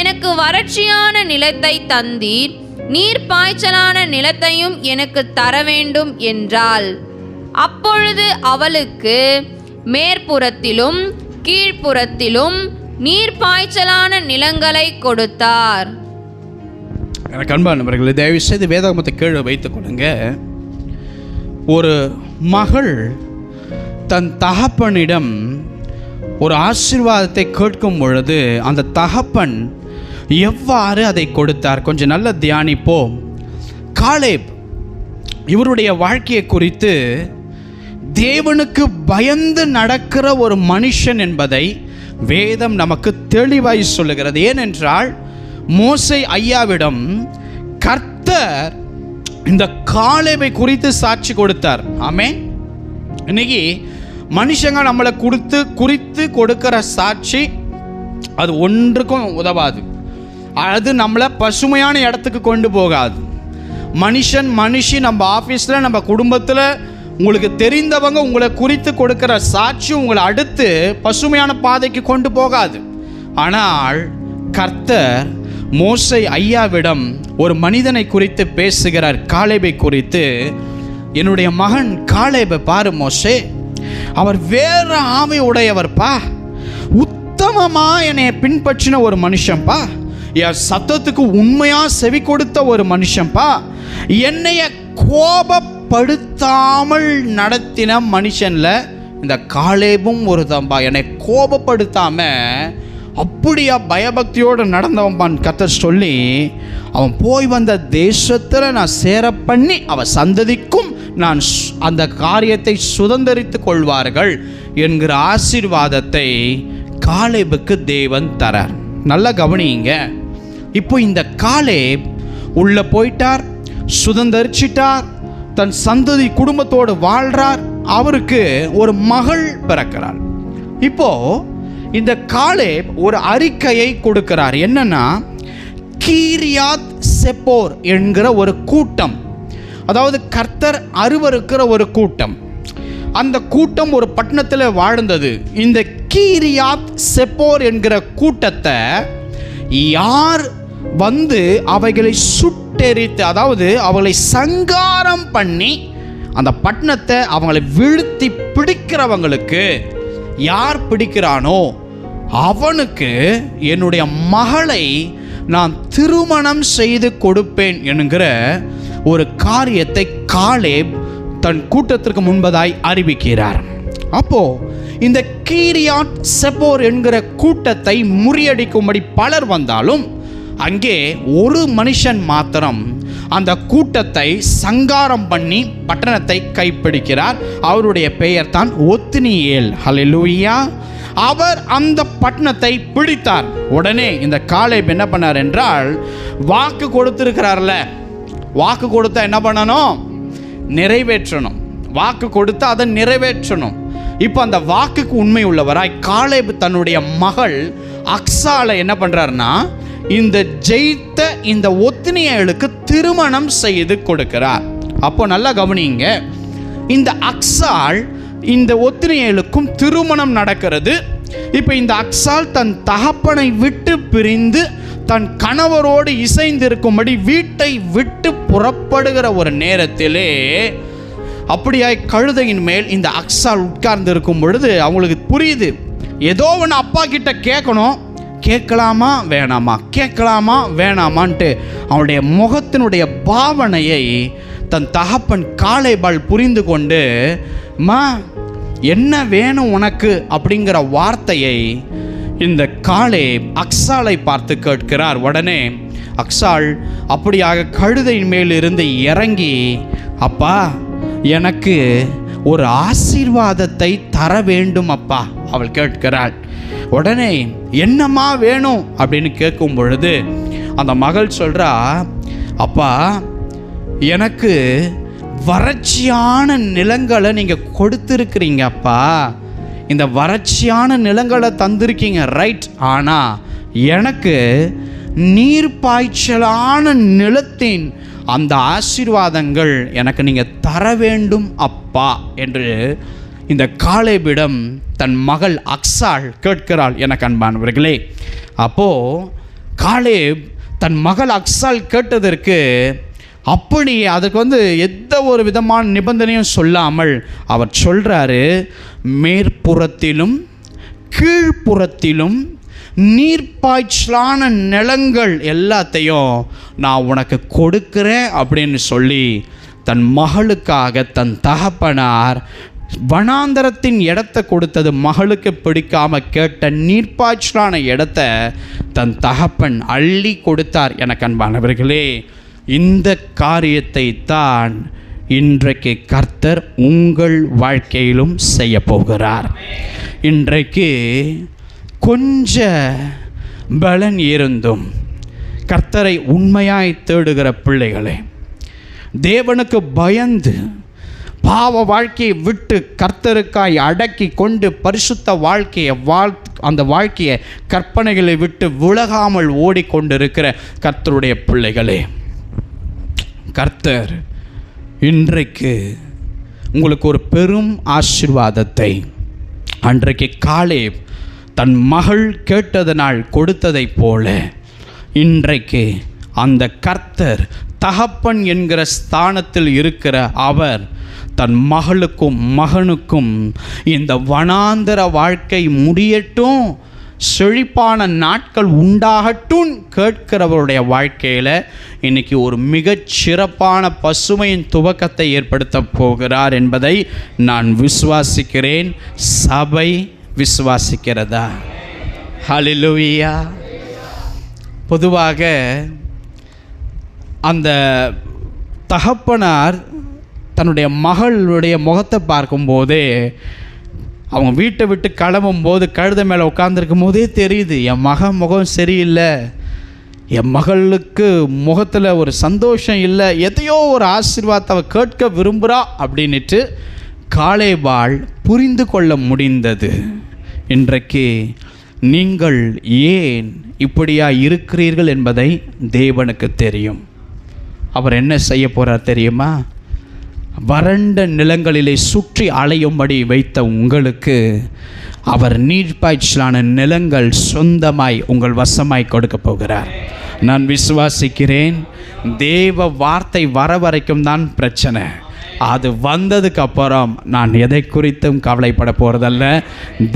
எனக்கு வறட்சியான நிலத்தை தந்தீர், நீர் பாய்ச்சலான நிலத்தையும் எனக்கு தர வேண்டும் என்றாள். அப்பொழுது அவளுக்கு மேற்புறத்திலும் கீழ்ப்புறத்திலும் நீர் பாய்ச்சலான நிலங்களை கொடுத்தார். எனக்கு அன்பானவர்களே, தயவு செய்து வேதாகமத்தை கீழே வைத்துக் கொள்ளுங்க. ஒரு மகள் தன் தகப்பனிடம் ஒரு ஆசீர்வாதத்தை கேட்கும் பொழுது அந்த தகப்பன் எவ்வாறு அதை கொடுத்தார் கொஞ்சம் நல்ல தியானிப்போம். காலேப் இவருடைய வாழ்க்கையை குறித்து தேவனுக்கு பயந்து நடக்கிற ஒரு மனுஷன் என்பதை வேதம் நமக்கு தெளிவாய் சொல்லுகிறது. ஏனென்றால் மோசே ஐயாவிடம் கர்த்தர் இந்த காலேபை குறித்து சாட்சி கொடுத்தார். ஆமென். இன்னைக்கு மனுஷங்க நம்மளை குறித்து கொடுக்கிற சாட்சி அது ஒன்றுக்கும் உதவாது. அது நம்மளை பசுமையான இடத்துக்கு கொண்டு போகாது. மனுஷி நம்ம ஆஃபீஸில் நம்ம குடும்பத்தில் உங்களுக்கு தெரிந்தவங்க உங்களை குறித்து கொடுக்கிற சாட்சி உங்களை அடுத்து பசுமையான பாதைக்கு கொண்டு போகாது. ஆனால் கர்த்தர் மோசே ஐயாவிடம் ஒரு மனிதனை குறித்து பேசுகிறார், காலேபை குறித்து. என்னுடைய மகன் காலேபை பாரு மோசே, அவர் வேற ஆவி உடையவர்ப்பா, உத்தமமா என்னை பின்பற்றின ஒரு மனுஷன்பா, என் சத்தத்துக்கு உண்மையா செவி கொடுத்த ஒரு மனுஷன்பா, என்னைய கோபப்படுத்தாமல் நடத்தின மனுஷன்ல இந்த காலேபும் ஒரு தம்பா. என்னை கோபப்படுத்தாம அப்படியா பயபக்தியோடு நடந்தவன்பான் கர்த்தர் சொல்லி, அவன் போய் வந்த தேசத்தில் நான் சேர பண்ணி அவன் சந்ததிக்கும் நான் அந்த காரியத்தை சுதந்தரித்து கொள்வார்கள் என்கிற ஆசீர்வாதத்தை காலேபுக்கு தேவன் தரார். நல்லா கவனிங்க. இப்போ இந்த காலேப் உள்ள போயிட்டார், சுதந்தரிச்சிட்டார், தன் சந்ததி குடும்பத்தோடு வாழ்றார். அவருக்கு ஒரு மகள் பிறக்கிறார். இப்போ இந்த காலேப் ஒரு அறிக்கையை கொடுக்கிறார். என்னன்னா, கீரியாத் செப்போர் என்கிற ஒரு கூட்டம், அதாவது கர்த்தர் அருவருக்கிற ஒரு கூட்டம். அந்த கூட்டம் ஒரு பட்டணத்தில் வாழ்ந்தது. இந்த கீரியாத் செப்போர் என்கிற கூட்டத்தை யார் வந்து அவைகளை சுட்டெரித்து, அதாவது அவளை சங்காரம் பண்ணி அந்த பட்டணத்தை அவங்களை வீழ்த்தி பிடிக்கிறவங்களுக்கு யார் பிடிக்கிறானோ அவனுக்கு என்னுடைய மகளை நான் திருமணம் செய்து கொடுப்பேன் என்கிற ஒரு காரியத்தை காலேப் தன் கூட்டத்திற்கு முன்பதாய் அறிவிக்கிறார். அப்போ இந்த கீரியாத் செப்போர் என்கிற கூட்டத்தை முறியடிக்கும்படி பலர் வந்தாலும் அங்கே ஒரு மனுஷன் மாத்திரம் அந்த கூட்டத்தை சங்காரம் பண்ணி பட்டணத்தை கைப்பிடிக்கிறார். அவருடைய பெயர் தான் ஒத்னியேல். ஹல்லேலூயா. அவர் அந்த பட்டணத்தை பிடித்தார். உடனே இந்த காலேப் என்ன பண்ணார் என்றால், வாக்கு கொடுத்திருக்கிறார்ல, வாக்கு கொடுத்தா என்ன பண்ணணும்? நிறைவேற்றணும். வாக்கு கொடுத்தா அதை நிறைவேற்றணும். இப்போ அந்த வாக்குக்கு உண்மை உள்ளவராய் காலேப் தன்னுடைய மகள் அக்சாலை என்ன பண்றாருன்னா, இந்த ஜெயித்த இந்த ஒத்னியேலுக்கு திருமணம் செய்து கொடுக்கிறார். அப்போ நல்லா கவனிங்க. இந்த அக்சால் இந்த ஒத்னியேலுக்கும் திருமணம் நடக்கிறது. இப்போ இந்த அக்சால் தன் தகப்பனை விட்டு பிரிந்து தன் கணவரோடு இசைந்திருக்கும்படி வீட்டை விட்டு புறப்படுகிற ஒரு நேரத்திலே அப்படியாய் கழுதையின் மேல் இந்த அக்சால் உட்கார்ந்து இருக்கும் பொழுது அவங்களுக்கு புரியுது, ஏதோ ஒன்று அப்பா கிட்ட கேட்கணும், கேட்கலாமா வேணாமா, கேட்கலாமா வேணாமான்ட்டு அவனுடைய முகத்தினுடைய பாவனையை தன் தகப்பன் காலேபால் புரிந்து கொண்டு, மா என்ன வேணும் உனக்கு அப்படிங்கிற வார்த்தையை இந்த காலேப் அக்சாலை பார்த்து கேட்கிறார். உடனே அக்சால் அப்படியாக கழுதையின் மேல் இருந்து இறங்கி, அப்பா எனக்கு ஒரு ஆசீர்வாதத்தை தர வேண்டும் அப்பா அவள் கேட்கிறாள். உடனே என்னம்மா வேணும் அப்படின்னு கேட்கும் பொழுது அந்த மகள் சொல்றா, அப்பா எனக்கு வறட்சியான நிலங்களை நீங்கள் கொடுத்துருக்கிறீங்க அப்பா, இந்த வறட்சியான நிலங்களை தந்திருக்கீங்க ரைட், ஆனால் எனக்கு நீர்ப்பாய்ச்சலான நிலத்தின் அந்த ஆசீர்வாதங்கள் எனக்கு நீங்கள் தர வேண்டும் அப்பா என்று இந்த காலேபிடம் தன் மகள் அக்சால் கேட்கிறாள். எனக்கு அன்பானவர்களே, அப்போது காலேப் தன் மகள் அக்சால் கேட்டதற்கு அப்படி அதுக்கு எந்த ஒரு விதமான நிபந்தனையும் சொல்லாமல் அவர் சொல்கிறாரு, மேற்புறத்திலும் கீழ்ப்புறத்திலும் நீர்ப்பாய்ச்சலான நிலங்கள் எல்லாத்தையும் நான் உனக்கு கொடுக்கிறேன் அப்படின்னு சொல்லி தன் மகளுக்காக தன் தகப்பனார் வனாந்தரத்தின் இடத்தை கொடுத்தது. மகளுக்கு பிடிக்காம கேட்ட நீர்ப்பாய்ச்சலான இடத்த தன் தகப்பன் அள்ளி கொடுத்தார். எனக்கு அன்பானவர்களே, இந்த காரியத்தை தான் இன்றைக்கு கர்த்தர் உங்கள் வாழ்க்கையிலும் செய்ய போகிறார். இன்றைக்கு கொஞ்ச பலன் இருந்தும் கர்த்தரை உண்மையாய் தேடுகிற பிள்ளைகளே, தேவனுக்கு பயந்து பாவ வாழ்க்கையை விட்டு கர்த்தருக்காய் அடக்கி கொண்டு பரிசுத்த வாழ்க்கையை அந்த வாழ்க்கையை கற்பனைகளை விட்டு விலகாமல் ஓடிக்கொண்டிருக்கிற கர்த்தருடைய பிள்ளைகளே, கர்த்தர் இன்றைக்கு உங்களுக்கு ஒரு பெரும் ஆசீர்வாதத்தை அன்றைக்கு காலேப் தன் மகள் கேட்டதனால் கொடுத்ததைப் போல இன்றைக்கு அந்த கர்த்தர் தகப்பன் என்கிற ஸ்தானத்தில் இருக்கிற அவர் தன் மகளுக்கும் மகனுக்கும் இந்த வனாந்தர வாழ்க்கை முடியட்டும், செழிப்பான நாட்கள் உண்டாகட்டும் கேட்கிறவருடைய வாழ்க்கையில் இன்னைக்கு ஒரு மிகச் சிறப்பான பசுமையின் துவக்கத்தை ஏற்படுத்த போகிறார் என்பதை நான் விசுவாசிக்கிறேன். சபை விசுவாசிக்கிறதா? ஹல்லேலூயா. பொதுவாக அந்த தகப்பனார் தன்னுடைய மகளுடைய முகத்தை பார்க்கும்போதே, அவங்க வீட்டை விட்டு கிளம்பும்போது கழுதை மேலே உட்காந்துருக்கும் போதே தெரியுது, என் மகன் முகம் சரியில்லை, என் மகளுக்கு முகத்தில் ஒரு சந்தோஷம் இல்லை, எதையோ ஒரு ஆசீர்வாதத்தை அவள் கேட்க விரும்புகிறா அப்படின்ட்டு காலேபால் புரிந்து கொள்ள முடிந்தது. இன்றைக்கு நீங்கள் ஏன் இப்படியா இருக்கிறீர்கள் என்பதை தேவனுக்கு தெரியும். அவர் என்ன செய்ய போகிறார் தெரியுமா? வறண்ட நிலங்களிலே சுற்றி அலையும்படி வைத்த உங்களுக்கு அவர் நீர்ப்பாய்ச்சலான நிலங்கள் சொந்தமாய் உங்கள் வசமாய் கொடுக்க போகிறார். நான் விசுவாசிக்கிறேன். தேவ வார்த்தை வர வரைக்கும் தான் பிரச்சனை. அது வந்ததுக்கு அப்புறம் நான் எதை குறித்தும் கவலைப்பட போகிறதல்ல.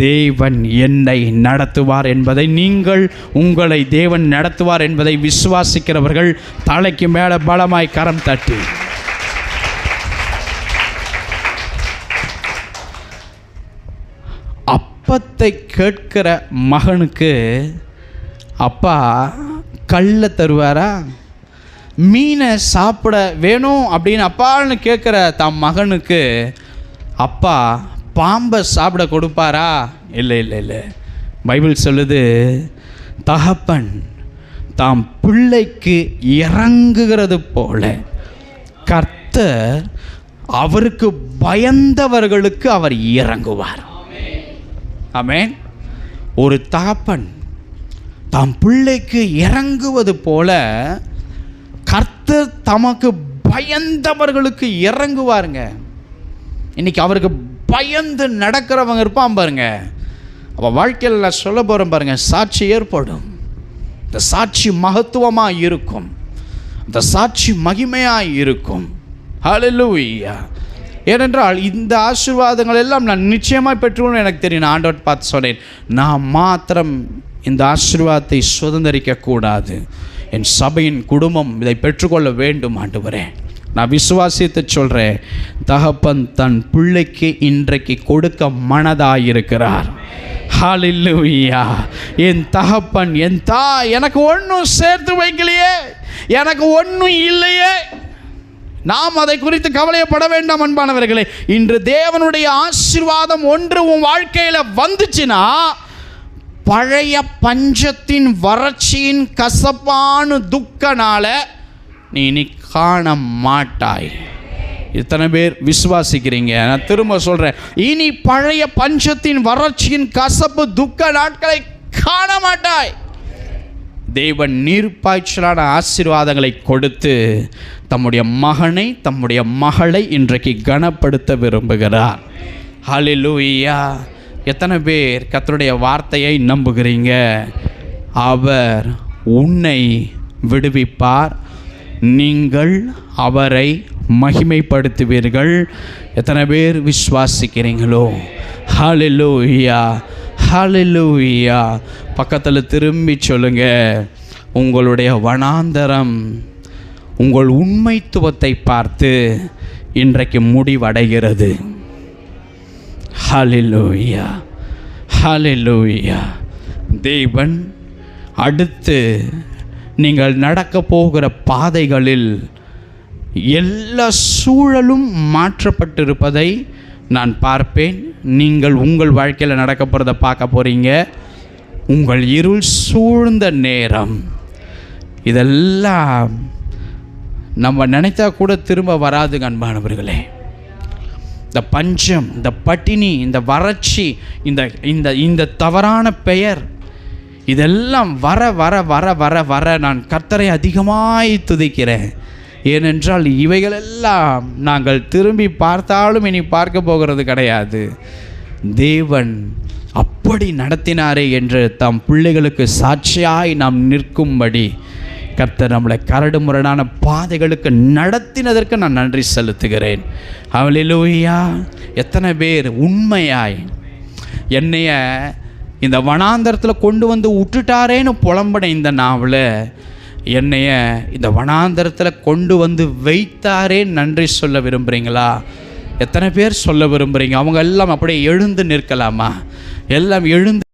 தேவன் என்னை நடத்துவார் என்பதை, நீங்கள் உங்களை தேவன் நடத்துவார் என்பதை விசுவாசிக்கிறவர்கள் தலைக்கு மேலே பலமாய் கரம் தட்டி அப்பத்தை கேட்கிற மகனுக்கு அப்பா கல்லை தருவாரா? மீனை சாப்பிட வேணும் அப்படின்னு அப்பான்னு கேட்குற தம் மகனுக்கு அப்பா பாம்பை சாப்பிட கொடுப்பாரா? இல்லை இல்லை இல்லை. பைபிள் சொல்லுது, தகப்பன் தாம் பிள்ளைக்கு இறங்குகிறது போல கர்த்தர் அவருக்கு பயந்தவர்களுக்கு அவர் இறங்குவார். ஆமென். ஒரு தகப்பன் தாம் பிள்ளைக்கு இறங்குவது போல கர்த்தர் தமக்கு பயந்தவர்களுக்கு இறங்குவாருங்க. இன்னைக்கு அவருக்கு பயந்து நடக்கிறவங்க இருப்பான் பாருங்க, அப்போ வாழ்க்கையில் நான் சொல்ல போகிறேன் பாருங்க, சாட்சி ஏற்படும். இந்த சாட்சி மகத்துவமாக இருக்கும், இந்த சாட்சி மகிமையாக இருக்கும். ஹல்லேலூயா. ஏனென்றால் இந்த ஆசீர்வாதங்கள் எல்லாம் நான் நிச்சயமாக பெற்றுக்கொள்வேன். எனக்கு தெரியும். நான் ஆண்டவரை பார்த்து சொன்னேன், நான் மாத்திரம் இந்த ஆசீர்வாதத்தை சுதந்திரிக்கக்கூடாது, என் சபையின் குடும்பம் இதை பெற்றுக்கொள்ள வேண்டும் ஆண்டவரே. நான் விசுவாசித்து சொல்கிறேன், தகப்பன் தன் பிள்ளைக்கு இன்றைக்கு கொடுக்க மனதாயிருக்கிறார். ஹல்லேலூயா. என் தகப்பன், என் தாய் எனக்கு ஒன்றும் சேர்த்து வைக்கலையே, எனக்கு ஒன்றும் இல்லையே, நாம் அதை குறித்து கவலைப்பட வேண்டாம் அன்பானவர்களே. இன்று தேவனுடைய ஆசீர்வாதம் ஒன்று உன் வாழ்க்கையில் வந்துச்சுன்னா, பழைய பஞ்சத்தின் வறட்சியின் கசப்பான துக்கனால நீ இனி காண மாட்டாய். இத்தனை பேர் விசுவாசிக்கிறீங்க? நான் திரும்ப சொல்கிறேன், இனி பழைய பஞ்சத்தின் வறட்சியின் கசப்பு துக்க நாட்களை காண மாட்டாய். தேவன் நீர்ப்பாய்ச்சலான ஆசீர்வாதங்களை கொடுத்து தம்முடைய மகனை, தம்முடைய மகளை இன்றைக்கு கனப்படுத்த விரும்புகிறார். ஹல்லேலூயா. எத்தனை பேர் கர்த்தருடைய வார்த்தையை நம்புகிறீங்க? அவர் உன்னை விடுவிப்பார், நீங்கள் அவரை மகிமைப்படுத்துவீர்கள். எத்தனை பேர் விசுவாசிக்கிறீங்களோ? ஹல்லேலூயா, ஹல்லேலூயா. பக்கத்தில் திரும்பி சொல்லுங்க, உங்களுடைய வனாந்தரம் உங்கள் உண்மைத்துவத்தை பார்த்து இன்றைக்கு முடிவடைகிறது. ஹல்லேலூயா, ஹல்லேலூயா. தேவன் அடுத்து நீங்கள் நடக்க போகிற பாதைகளில் எல்லா சூழலும் மாற்றப்பட்டிருப்பதை நான் பார்ப்பேன். நீங்கள் உங்கள் வாழ்க்கையில் நடக்க போகிறத பார்க்க போகிறீங்க. உங்கள் இருள் சூழ்ந்த நேரம் இதெல்லாம் நம்ம நினைத்தா கூட திரும்ப வராதுங்க அன்பானவர்களே. இந்த பஞ்சம், இந்த பட்டினி, இந்த வறட்சி, இந்த இந்த இந்த தவறான பெயர், இதெல்லாம் வர வர வர வர வர நான் கர்த்தரை அதிகமாய் துதிக்கிறேன். ஏனென்றால் இவைகளெல்லாம் நாங்கள் திரும்பி பார்த்தாலும் இனி பார்க்க போகிறது கிடையாது. தேவன் அப்படி நடத்தினாரே என்று தம் பிள்ளைகளுக்கு சாட்சியாய் நாம் நிற்கும்படி கர்த்தர் நம்மளை கரடு முரடான பாதைகளுக்கு நடத்தினதற்கு நான் நன்றி செலுத்துகிறேன். ஹல்லேலூயா. எத்தனை பேர் உண்மையாய் என்னைய இந்த வனாந்தரத்தில் கொண்டு வந்து விட்டுட்டாரேன்னு புலம்பன இந்த நாவில் என்னைய இந்த வனாந்தரத்தில் கொண்டு வந்து வைத்தாரே நன்றி சொல்ல விரும்புகிறீங்களா? எத்தனை பேர் சொல்ல விரும்புகிறீங்க? அவங்க எல்லாம் அப்படியே எழுந்து நிற்கலாமா? எல்லாம் எழுந்து